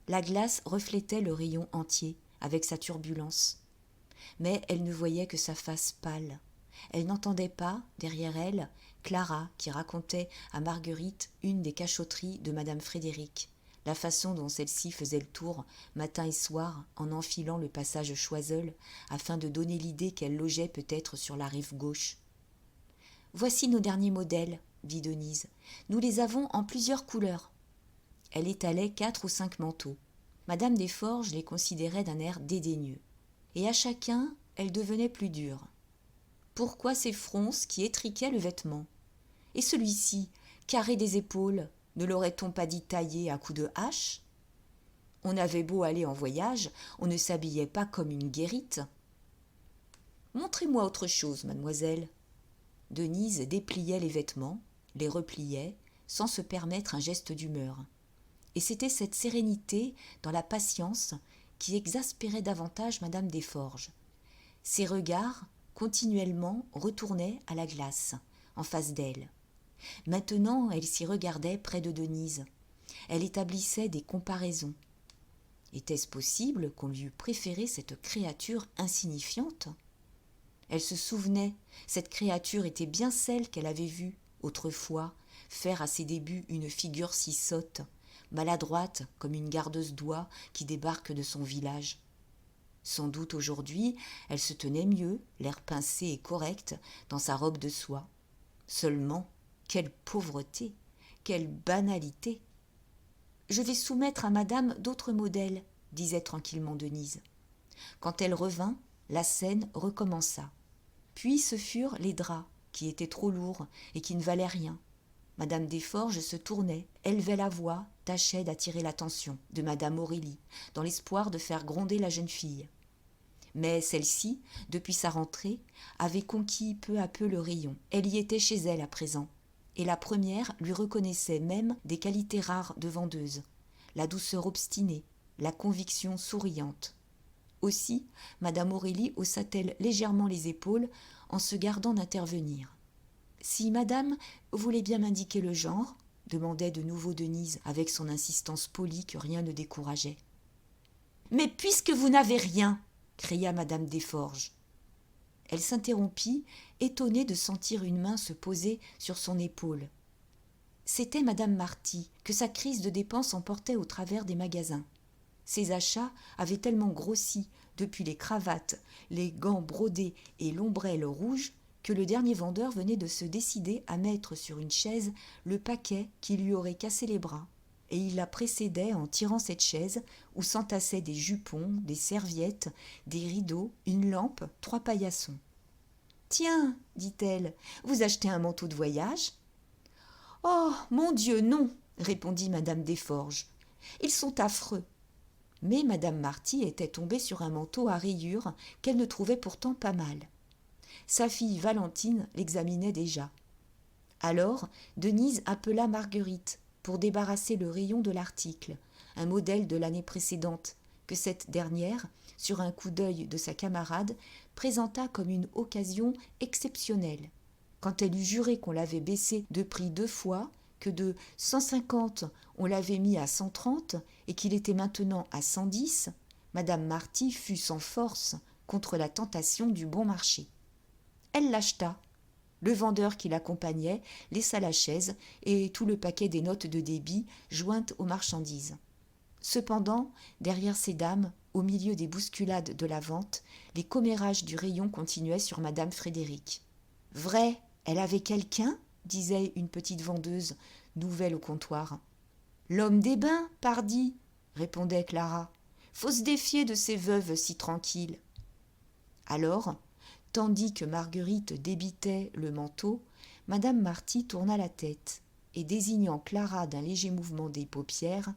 La glace reflétait le rayon entier, avec sa turbulence. Mais elle ne voyait que sa face pâle. Elle n'entendait pas, derrière elle, Clara qui racontait à Marguerite une des cachotteries de madame Frédéric, la façon dont celle-ci faisait le tour, matin et soir, en enfilant le passage Choiseul, afin de donner l'idée qu'elle logeait peut-être sur la rive gauche. « Voici nos derniers modèles, » dit Denise. « Nous les avons en plusieurs couleurs. » Elle étalait 4 ou 5 manteaux. Madame Desforges les considérait d'un air dédaigneux. Et à chacun, elle devenait plus dure. Pourquoi ces fronces qui étriquaient le vêtement? Et celui-ci, carré des épaules, ne l'aurait-on pas dit taillé à coups de hache? On avait beau aller en voyage, on ne s'habillait pas comme une guérite. Montrez-moi autre chose, mademoiselle. Denise dépliait les vêtements, les repliait, sans se permettre un geste d'humeur. Et c'était cette sérénité dans la patience qui exaspérait davantage madame Desforges. Ses regards continuellement retournaient à la glace, en face d'elle. Maintenant, elle s'y regardait près de Denise. Elle établissait des comparaisons. Était-ce possible qu'on lui eût préféré cette créature insignifiante ? Elle se souvenait, cette créature était bien celle qu'elle avait vue, autrefois, faire à ses débuts une figure si sotte, maladroite comme une gardeuse d'oies qui débarque de son village. Sans doute aujourd'hui, elle se tenait mieux, l'air pincé et correct, dans sa robe de soie. Seulement, quelle pauvreté, quelle banalité ! « Je vais soumettre à madame d'autres modèles, » disait tranquillement Denise. Quand elle revint, la scène recommença. Puis ce furent les draps, qui étaient trop lourds et qui ne valaient rien. Madame Desforges se tournait, élevait la voix, tâchait d'attirer l'attention de madame Aurélie, dans l'espoir de faire gronder la jeune fille. Mais celle-ci, depuis sa rentrée, avait conquis peu à peu le rayon. Elle y était chez elle à présent, et la première lui reconnaissait même des qualités rares de vendeuse, la douceur obstinée, la conviction souriante. Aussi, madame Aurélie haussa-t-elle légèrement les épaules en se gardant d'intervenir. « Si madame voulait bien m'indiquer le genre ?» demandait de nouveau Denise avec son insistance polie que rien ne décourageait. « Mais puisque vous n'avez rien !» cria madame Desforges. Elle s'interrompit, étonnée de sentir une main se poser sur son épaule. C'était madame Marty, que sa crise de dépenses emportait au travers des magasins. Ses achats avaient tellement grossi depuis les cravates, les gants brodés et l'ombrelle rouge que le dernier vendeur venait de se décider à mettre sur une chaise le paquet qui lui aurait cassé les bras. Et il la précédait en tirant cette chaise où s'entassaient des jupons, des serviettes, des rideaux, une lampe, 3 paillassons. « Tiens, dit-elle, vous achetez un manteau de voyage ?»« Oh, mon Dieu, non !» répondit madame Desforges. « Ils sont affreux. » Mais madame Marty était tombée sur un manteau à rayures qu'elle ne trouvait pourtant pas mal. Sa fille Valentine l'examinait déjà. Alors, Denise appela Marguerite pour débarrasser le rayon de l'article, un modèle de l'année précédente, que cette dernière, sur un coup d'œil de sa camarade, présenta comme une occasion exceptionnelle. Quand elle eut juré qu'on l'avait baissé de prix 2 fois, que de 150 on l'avait mis à 130 et qu'il était maintenant à 110, madame Marty fut sans force contre la tentation du bon marché. Elle l'acheta. Le vendeur qui l'accompagnait laissa la chaise et tout le paquet des notes de débit jointes aux marchandises. Cependant, derrière ces dames, au milieu des bousculades de la vente, les commérages du rayon continuaient sur madame Frédéric. « Vrai, elle avait quelqu'un ?» disait une petite vendeuse, nouvelle au comptoir. « L'homme des bains, pardi !» répondait Clara. « Faut se défier de ces veuves si tranquilles. » Alors, tandis que Marguerite débitait le manteau, madame Marty tourna la tête et, désignant Clara d'un léger mouvement des paupières,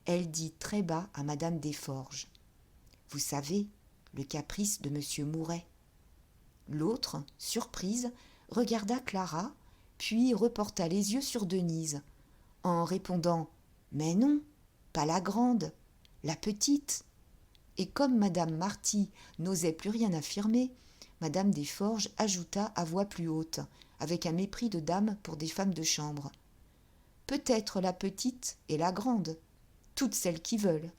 elle dit très bas à madame Desforges : « Vous savez, le caprice de monsieur Mouret. » L'autre, surprise, regarda Clara, puis reporta les yeux sur Denise, en répondant : « Mais non, pas la grande, la petite. » Et comme madame Marty n'osait plus rien affirmer, madame Desforges ajouta à voix plus haute, avec un mépris de dame pour des femmes de chambre : « Peut-être la petite et la grande, toutes celles qui veulent. »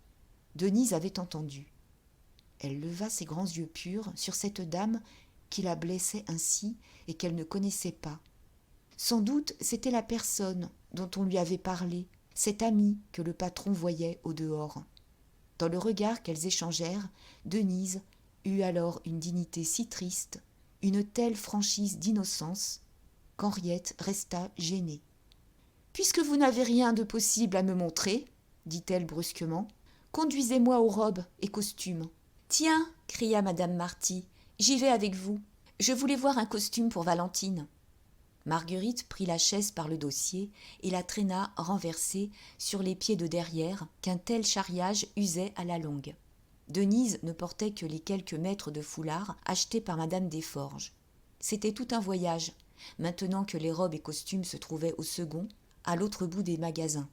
Denise avait entendu. Elle leva ses grands yeux purs sur cette dame qui la blessait ainsi et qu'elle ne connaissait pas. Sans doute c'était la personne dont on lui avait parlé, cette amie que le patron voyait au dehors. Dans le regard qu'elles échangèrent, Denise eut alors une dignité si triste, une telle franchise d'innocence, qu'Henriette resta gênée. « Puisque vous n'avez rien de possible à me montrer, dit-elle brusquement, conduisez-moi aux robes et costumes. »« Tiens, cria madame Marty, j'y vais avec vous. Je voulais voir un costume pour Valentine. » Marguerite prit la chaise par le dossier et la traîna renversée sur les pieds de derrière qu'un tel charriage usait à la longue. Denise ne portait que les quelques mètres de foulard achetés par madame Desforges. C'était tout un voyage, maintenant que les robes et costumes se trouvaient au second, à l'autre bout des magasins.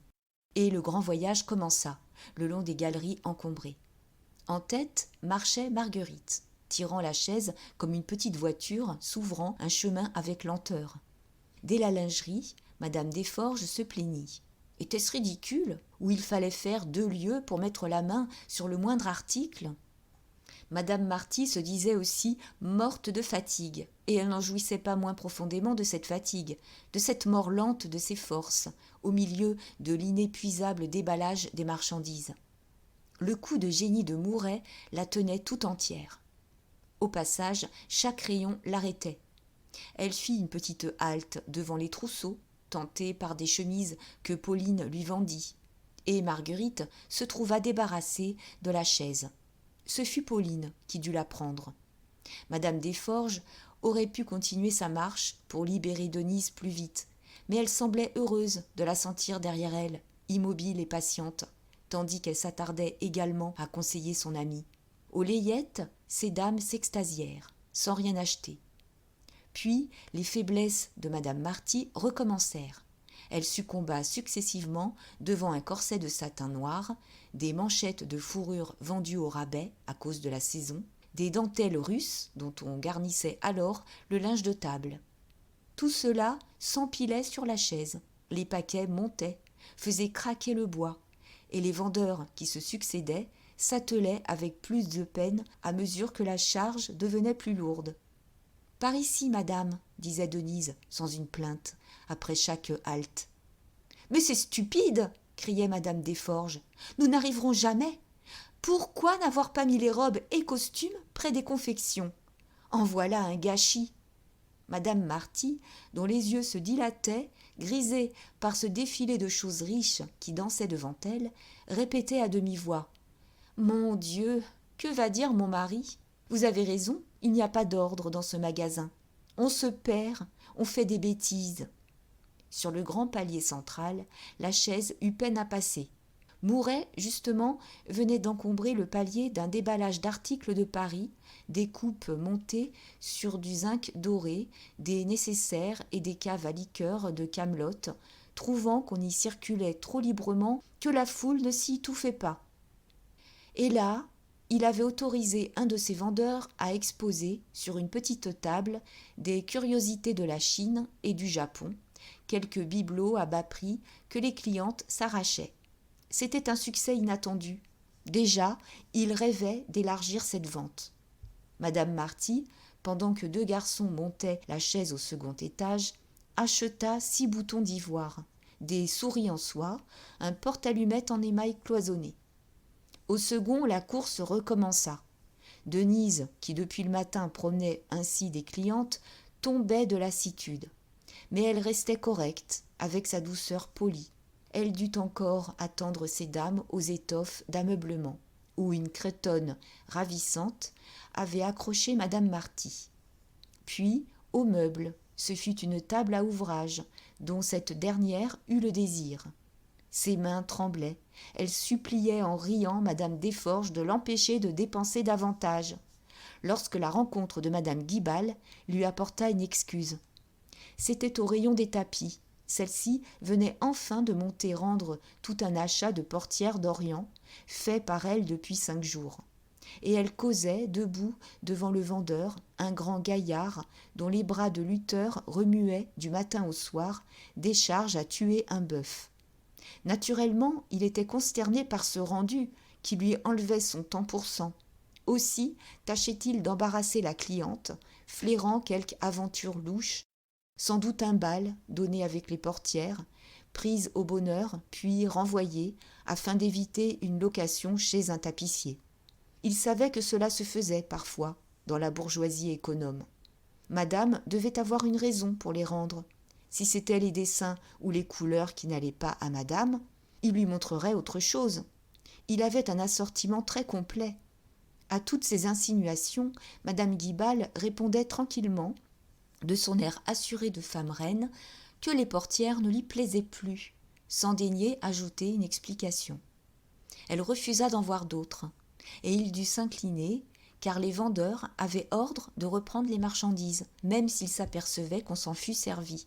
Et le grand voyage commença, le long des galeries encombrées. En tête marchait Marguerite, tirant la chaise comme une petite voiture s'ouvrant un chemin avec lenteur. Dès la lingerie, Madame Desforges se plaignit. Était-ce ridicule, où il fallait faire 2 lieues pour mettre la main sur le moindre article? Madame Marty se disait aussi morte de fatigue, et elle n'en jouissait pas moins profondément de cette fatigue, de cette mort lente de ses forces, au milieu de l'inépuisable déballage des marchandises. Le coup de génie de Mouret la tenait tout entière. Au passage, chaque rayon l'arrêtait. Elle fit une petite halte devant les trousseaux, tentée par des chemises que Pauline lui vendit, et Marguerite se trouva débarrassée de la chaise. Ce fut Pauline qui dut la prendre. Madame Desforges aurait pu continuer sa marche pour libérer Denise plus vite, mais elle semblait heureuse de la sentir derrière elle, immobile et patiente, tandis qu'elle s'attardait également à conseiller son amie. Aux layettes, ces dames s'extasièrent, sans rien acheter. Puis les faiblesses de madame Marty recommencèrent. Elle succomba successivement devant un corset de satin noir, des manchettes de fourrure vendues au rabais à cause de la saison, des dentelles russes dont on garnissait alors le linge de table. Tout cela s'empilait sur la chaise, les paquets montaient, faisaient craquer le bois, et les vendeurs qui se succédaient s'attelaient avec plus de peine à mesure que la charge devenait plus lourde. « Par ici, madame, » disait Denise sans une plainte, après chaque halte. « Mais c'est stupide !» criait madame Desforges. « Nous n'arriverons jamais. Pourquoi n'avoir pas mis les robes et costumes près des confections? En voilà un gâchis !» Madame Marty, dont les yeux se dilataient, grisés par ce défilé de choses riches qui dansaient devant elle, répétait à demi-voix : « Mon Dieu, que va dire mon mari ? Vous avez raison, il n'y a pas d'ordre dans ce magasin. On se perd, on fait des bêtises. » Sur le grand palier central, la chaise eut peine à passer. Mouret, justement, venait d'encombrer le palier d'un déballage d'articles de Paris, des coupes montées sur du zinc doré, des nécessaires et des caves à liqueurs de Camelot, trouvant qu'on y circulait trop librement, que la foule ne s'y étouffait pas. Et là, il avait autorisé un de ses vendeurs à exposer sur une petite table des curiosités de la Chine et du Japon, quelques bibelots à bas prix que les clientes s'arrachaient. C'était un succès inattendu. Déjà, il rêvait d'élargir cette vente. Madame Marty, pendant que 2 garçons montaient la chaise au second étage, acheta 6 boutons d'ivoire, des souris en soie, un porte-allumettes en émail cloisonné. Au second, la course recommença. Denise, qui depuis le matin promenait ainsi des clientes, tombait de lassitude. Mais elle restait correcte, avec sa douceur polie. Elle dut encore attendre ces dames aux étoffes d'ameublement, où une cretonne ravissante avait accroché madame Marty. Puis, aux meubles, ce fut une table à ouvrage, dont cette dernière eut le désir. Ses mains tremblaient, elle suppliait en riant madame Desforges de l'empêcher de dépenser davantage, lorsque la rencontre de madame Guibal lui apporta une excuse. C'était au rayon des tapis. Celle-ci venait enfin de monter rendre tout un achat de portières d'Orient, fait par elle depuis 5 jours. Et elle causait, debout, devant le vendeur, un grand gaillard dont les bras de lutteur remuaient du matin au soir des charges à tuer un bœuf. Naturellement, il était consterné par ce rendu qui lui enlevait son temps pour cent. Aussi tâchait-il d'embarrasser la cliente, flairant quelque aventure louche, sans doute un bal donné avec les portières, prise au bonheur, puis renvoyée, afin d'éviter une location chez un tapissier. Il savait que cela se faisait parfois dans la bourgeoisie économe. Madame devait avoir une raison pour les rendre. Si c'étaient les dessins ou les couleurs qui n'allaient pas à madame, il lui montrerait autre chose. Il avait un assortiment très complet. À toutes ces insinuations, madame Guibal répondait tranquillement, de son air assuré de femme reine, que les portières ne lui plaisaient plus, sans daigner ajouter une explication. Elle refusa d'en voir d'autres, et il dut s'incliner, car les vendeurs avaient ordre de reprendre les marchandises, même s'ils s'apercevaient qu'on s'en fût servi.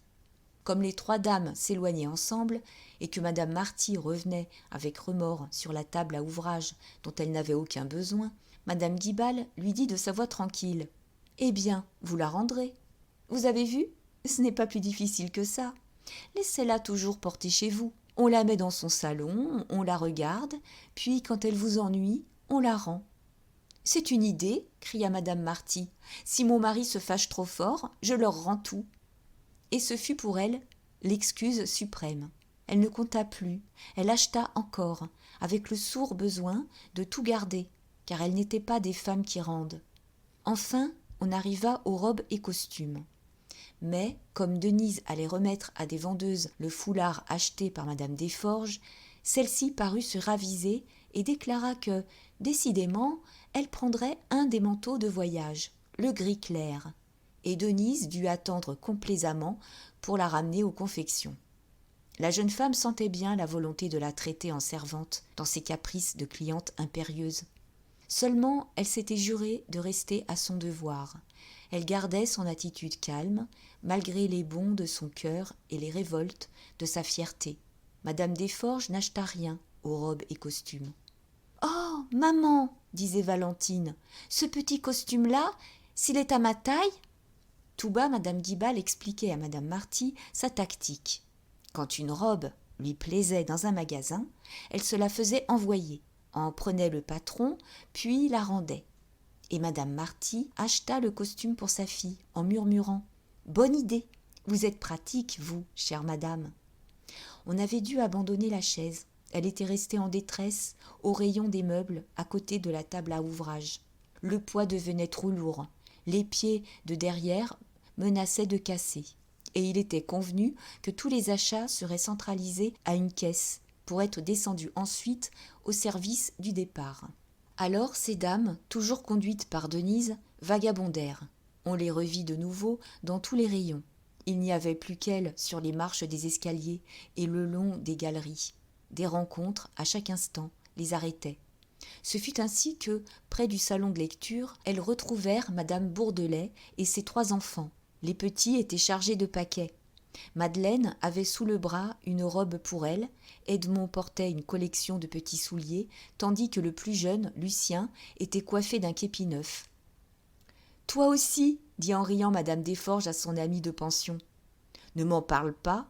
Comme les 3 dames s'éloignaient ensemble, et que madame Marty revenait avec remords sur la table à ouvrage dont elle n'avait aucun besoin, madame Guibal lui dit de sa voix tranquille : « Eh bien, vous la rendrez. Vous avez vu ? Ce n'est pas plus difficile que ça. Laissez-la toujours porter chez vous. On la met dans son salon, on la regarde, puis quand elle vous ennuie, on la rend. C'est une idée, cria madame Marty. Si mon mari se fâche trop fort, je leur rends tout. Et ce fut pour elle l'excuse suprême. Elle ne compta plus, elle acheta encore, avec le sourd besoin de tout garder, car elle n'était pas des femmes qui rendent. Enfin, on arriva aux robes et costumes. Mais, comme Denise allait remettre à des vendeuses le foulard acheté par madame Desforges, celle-ci parut se raviser et déclara que, décidément, elle prendrait un des manteaux de voyage, le gris clair, et Denise dut attendre complaisamment pour la ramener aux confections. La jeune femme sentait bien la volonté de la traiter en servante dans ses caprices de cliente impérieuse. Seulement, elle s'était jurée de rester à son devoir. Elle gardait son attitude calme, malgré les bonds de son cœur et les révoltes de sa fierté. Madame Desforges n'acheta rien aux robes et costumes. « Oh, maman, disait Valentine, ce petit costume-là, s'il est à ma taille ?» Tout bas, madame Guibal expliquait à madame Marty sa tactique. Quand une robe lui plaisait dans un magasin, elle se la faisait envoyer, en prenait le patron, puis la rendait. Et madame Marty acheta le costume pour sa fille, en murmurant « Bonne idée, vous êtes pratique, vous, chère madame. » On avait dû abandonner la chaise. Elle était restée en détresse, au rayon des meubles, à côté de la table à ouvrage. Le poids devenait trop lourd. Les pieds de derrière menaçaient de casser. Et il était convenu que tous les achats seraient centralisés à une caisse pour être descendus ensuite au service du départ. Alors ces dames, toujours conduites par Denise, vagabondèrent. On les revit de nouveau dans tous les rayons. Il n'y avait plus qu'elles sur les marches des escaliers et le long des galeries. Des rencontres, à chaque instant, les arrêtaient. Ce fut ainsi que, près du salon de lecture, elles retrouvèrent madame Bourdelais et ses 3 enfants. Les petits étaient chargés de paquets. Madeleine avait sous le bras une robe pour elle, Edmond portait une collection de petits souliers, tandis que le plus jeune, Lucien, était coiffé d'un képi neuf. « Toi aussi, dit en riant madame Desforges à son amie de pension. « Ne m'en parle pas,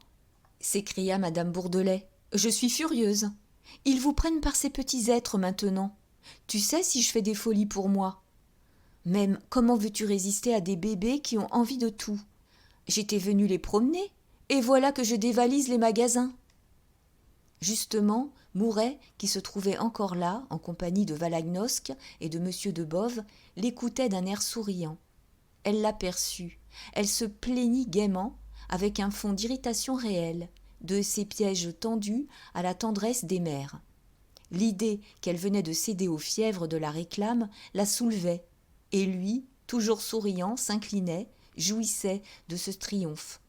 s'écria madame Bourdelais. Je suis furieuse. Ils vous prennent par ces petits êtres maintenant. Tu sais si je fais des folies pour moi. Même, comment veux-tu résister à des bébés qui ont envie de tout? J'étais venue les promener, et voilà que je dévalise les magasins. » Justement, Mouret, qui se trouvait encore là, en compagnie de Valagnosc et de M. de Boves, l'écoutait d'un air souriant. Elle l'aperçut. Elle se plaignit gaiement, avec un fond d'irritation réelle, de ces pièges tendus à la tendresse des mères. L'idée qu'elle venait de céder aux fièvres de la réclame la soulevait, et lui, toujours souriant, s'inclinait, jouissait de ce triomphe.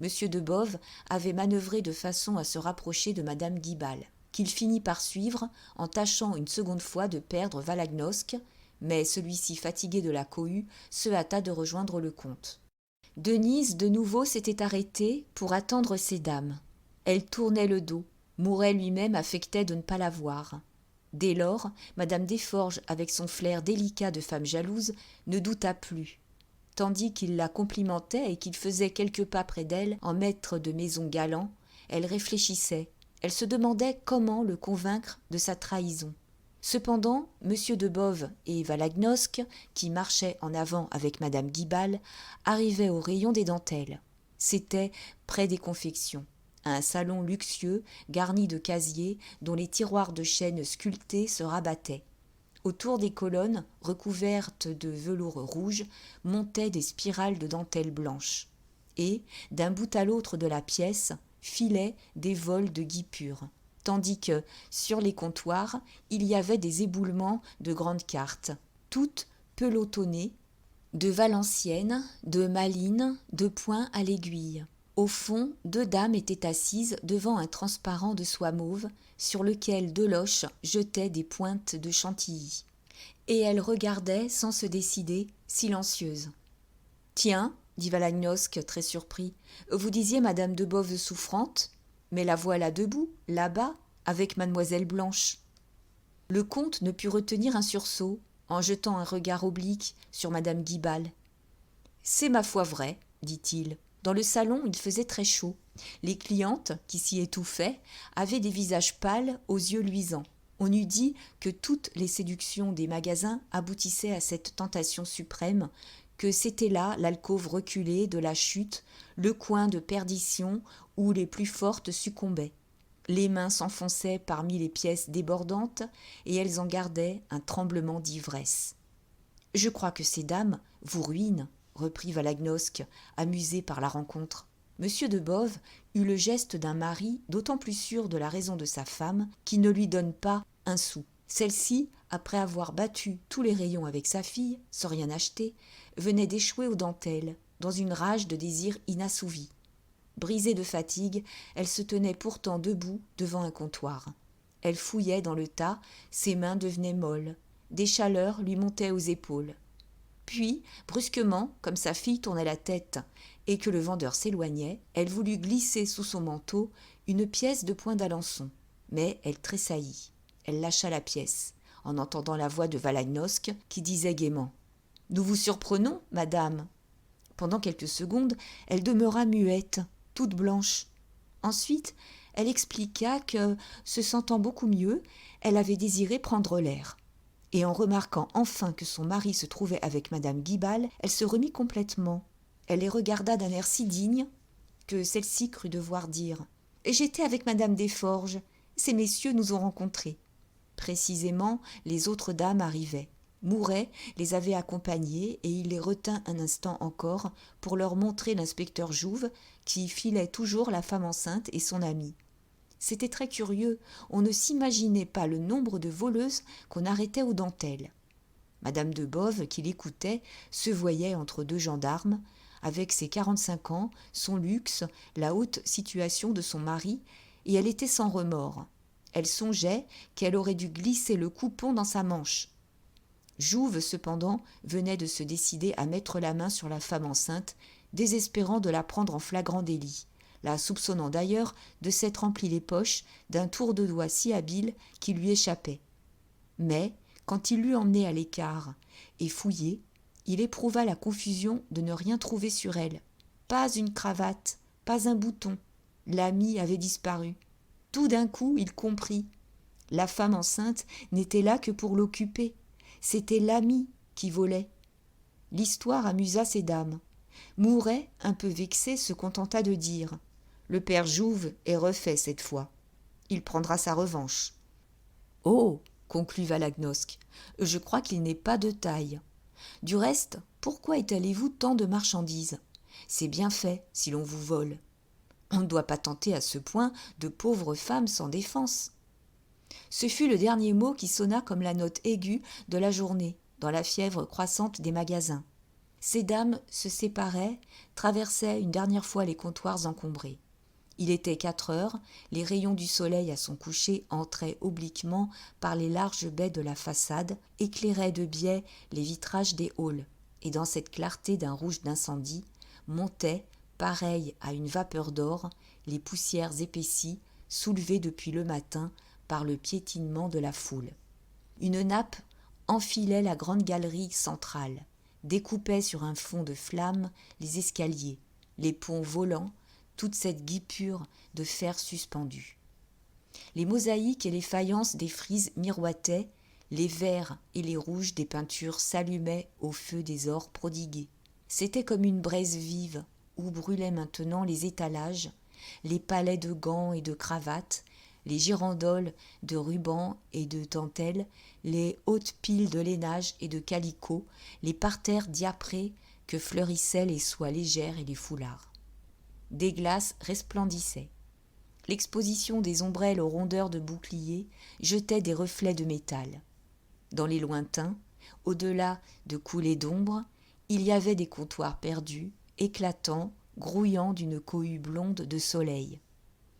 M. de Boves avait manœuvré de façon à se rapprocher de madame Guibal, qu'il finit par suivre en tâchant une seconde fois de perdre Valagnosc, mais celui-ci, fatigué de la cohue, se hâta de rejoindre le comte. Denise, de nouveau, s'était arrêtée pour attendre ces dames. Elle tournait le dos. Mouret lui-même affectait de ne pas la voir. Dès lors, madame Desforges, avec son flair délicat de femme jalouse, ne douta plus. Tandis qu'il la complimentait et qu'il faisait quelques pas près d'elle en maître de maison galant, elle réfléchissait. Elle se demandait comment le convaincre de sa trahison. Cependant, M. de Boves et Valagnosc, qui marchaient en avant avec madame Guibal, arrivaient au rayon des dentelles. C'était près des confections. Un salon luxueux, garni de casiers, dont les tiroirs de chêne sculptés se rabattaient. Autour des colonnes, recouvertes de velours rouge, montaient des spirales de dentelle blanche. Et, d'un bout à l'autre de la pièce, filaient des vols de guipure, tandis que, sur les comptoirs, il y avait des éboulements de grandes cartes, toutes pelotonnées, de Valenciennes, de Malines, de Point à l'aiguille. Au fond, 2 dames étaient assises devant un transparent de soie mauve, sur lequel Deloche jetait des pointes de chantilly. Et elles regardaient sans se décider, silencieuses. « Tiens, dit Valagnosc, très surpris, vous disiez madame de Boves souffrante, mais la voilà debout, là-bas, avec mademoiselle Blanche. » Le comte ne put retenir un sursaut, en jetant un regard oblique sur madame Guibal. « C'est ma foi vrai, dit-il. Dans le salon, il faisait très chaud. Les clientes, qui s'y étouffaient, avaient des visages pâles aux yeux luisants. On eût dit que toutes les séductions des magasins aboutissaient à cette tentation suprême, que c'était là l'alcôve reculée de la chute, le coin de perdition où les plus fortes succombaient. Les mains s'enfonçaient parmi les pièces débordantes et elles en gardaient un tremblement d'ivresse. « Je crois que ces dames vous ruinent, » reprit Valagnosc, amusé par la rencontre. Monsieur de Boves eut le geste d'un mari d'autant plus sûr de la raison de sa femme qui ne lui donne pas un sou. Celle-ci, après avoir battu tous les rayons avec sa fille, sans rien acheter, venait d'échouer aux dentelles, dans une rage de désir inassouvi. Brisée de fatigue, elle se tenait pourtant debout devant un comptoir. Elle fouillait dans le tas, ses mains devenaient molles, des chaleurs lui montaient aux épaules. Puis, brusquement, comme sa fille tournait la tête et que le vendeur s'éloignait, elle voulut glisser sous son manteau une pièce de point d'Alençon. Mais elle tressaillit. Elle lâcha la pièce, en entendant la voix de Valagnosc qui disait gaiement « Nous vous surprenons, madame !» Pendant quelques secondes, elle demeura muette, toute blanche. Ensuite, elle expliqua que, se sentant beaucoup mieux, elle avait désiré prendre l'air. Et en remarquant enfin que son mari se trouvait avec madame Guibal, elle se remit complètement. Elle les regarda d'un air si digne que celle-ci crut devoir dire « J'étais avec madame Desforges, ces messieurs nous ont rencontrés. » Précisément, les autres dames arrivaient. Mouret les avait accompagnées et il les retint un instant encore pour leur montrer l'inspecteur Jouve qui filait toujours la femme enceinte et son amie. C'était très curieux, on ne s'imaginait pas le nombre de voleuses qu'on arrêtait aux dentelles. Madame de Boves, qui l'écoutait, se voyait entre deux gendarmes, avec ses 45 ans, son luxe, la haute situation de son mari, et elle était sans remords. Elle songeait qu'elle aurait dû glisser le coupon dans sa manche. Jouve, cependant, venait de se décider à mettre la main sur la femme enceinte, désespérant de la prendre en flagrant délit, la soupçonnant d'ailleurs de s'être rempli les poches d'un tour de doigt si habile qu'il lui échappait. Mais, quand il l'eut emmenée à l'écart et fouillé, il éprouva la confusion de ne rien trouver sur elle. Pas une cravate, pas un bouton. L'ami avait disparu. Tout d'un coup, il comprit. La femme enceinte n'était là que pour l'occuper. C'était l'ami qui volait. L'histoire amusa ces dames. Mouret, un peu vexé, se contenta de dire « Le père Jouve est refait cette fois. Il prendra sa revanche. »« Oh !» conclut Valagnosc, « je crois qu'il n'est pas de taille. Du reste, pourquoi étalez-vous tant de marchandises ? C'est bien fait si l'on vous vole. On ne doit pas tenter à ce point de pauvres femmes sans défense. » Ce fut le dernier mot qui sonna comme la note aiguë de la journée, dans la fièvre croissante des magasins. Ces dames se séparaient, traversaient une dernière fois les comptoirs encombrés. Il était 4 heures, les rayons du soleil à son coucher entraient obliquement par les larges baies de la façade, éclairaient de biais les vitrages des halls, et dans cette clarté d'un rouge d'incendie, montaient, pareilles à une vapeur d'or, les poussières épaissies, soulevées depuis le matin par le piétinement de la foule. Une nappe enfilait la grande galerie centrale, découpait sur un fond de flammes les escaliers, les ponts volants, toute cette guipure de fer suspendu. Les mosaïques et les faïences des frises miroitaient, les verts et les rouges des peintures s'allumaient au feu des ors prodigués. C'était comme une braise vive où brûlaient maintenant les étalages, les palets de gants et de cravates, les girandoles de rubans et de dentelles, les hautes piles de lainage et de calicot, les parterres diaprés que fleurissaient les soies légères et les foulards. Des glaces resplendissaient. L'exposition des ombrelles aux rondeurs de boucliers jetait des reflets de métal. Dans les lointains, au-delà de coulées d'ombre, il y avait des comptoirs perdus, éclatants, grouillant d'une cohue blonde de soleil.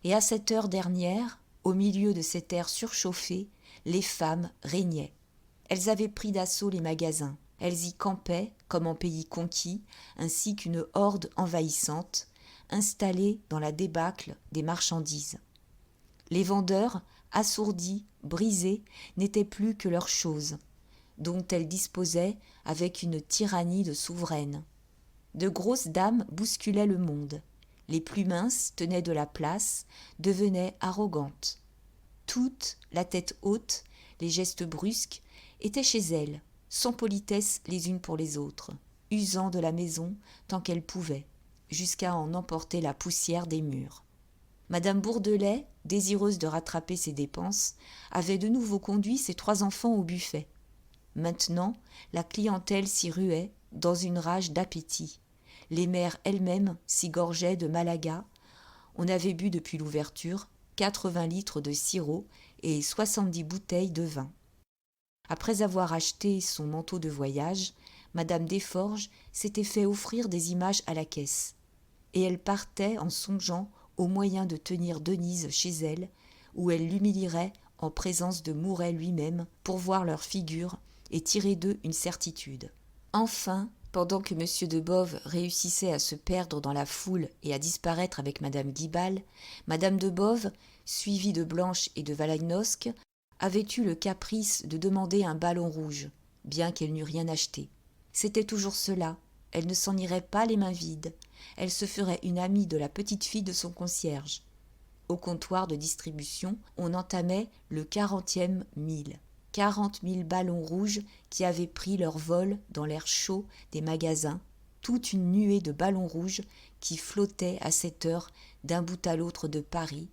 Et à cette heure dernière, au milieu de cet air surchauffé, les femmes régnaient. Elles avaient pris d'assaut les magasins. Elles y campaient, comme en pays conquis, ainsi qu'une horde envahissante, installée dans la débâcle des marchandises. Les vendeurs, assourdis, brisés, n'étaient plus que leurs choses, dont elles disposaient avec une tyrannie de souveraines. De grosses dames bousculaient le monde. Les plus minces tenaient de la place, devenaient arrogantes. Toutes, la tête haute, les gestes brusques, étaient chez elles, sans politesse les unes pour les autres, usant de la maison tant qu'elles pouvaient, jusqu'à en emporter la poussière des murs. Madame Bourdelais, désireuse de rattraper ses dépenses, avait de nouveau conduit ses 3 enfants au buffet. Maintenant, la clientèle s'y ruait dans une rage d'appétit. Les mères elles-mêmes s'y gorgeaient de Malaga. On avait bu depuis l'ouverture 80 litres de sirop et 70 bouteilles de vin. Après avoir acheté son manteau de voyage, Madame Desforges s'était fait offrir des images à la caisse. Et elle partait en songeant au moyen de tenir Denise chez elle, où elle l'humilierait en présence de Mouret lui-même pour voir leurs figures et tirer d'eux une certitude. Enfin, pendant que M. de Boves réussissait à se perdre dans la foule et à disparaître avec Madame Guibal, Madame de Boves, suivie de Blanche et de Valagnosc, avait eu le caprice de demander un ballon rouge, bien qu'elle n'eût rien acheté. C'était toujours cela, elle ne s'en irait pas les mains vides, elle se ferait une amie de la petite fille de son concierge. Au comptoir de distribution, on entamait le 40e mille. 40 000 ballons rouges qui avaient pris leur vol dans l'air chaud des magasins, toute une nuée de ballons rouges qui flottaient à cette heure d'un bout à l'autre de Paris,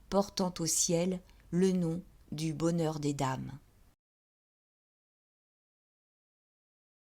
portant au ciel le nom du bonheur des dames.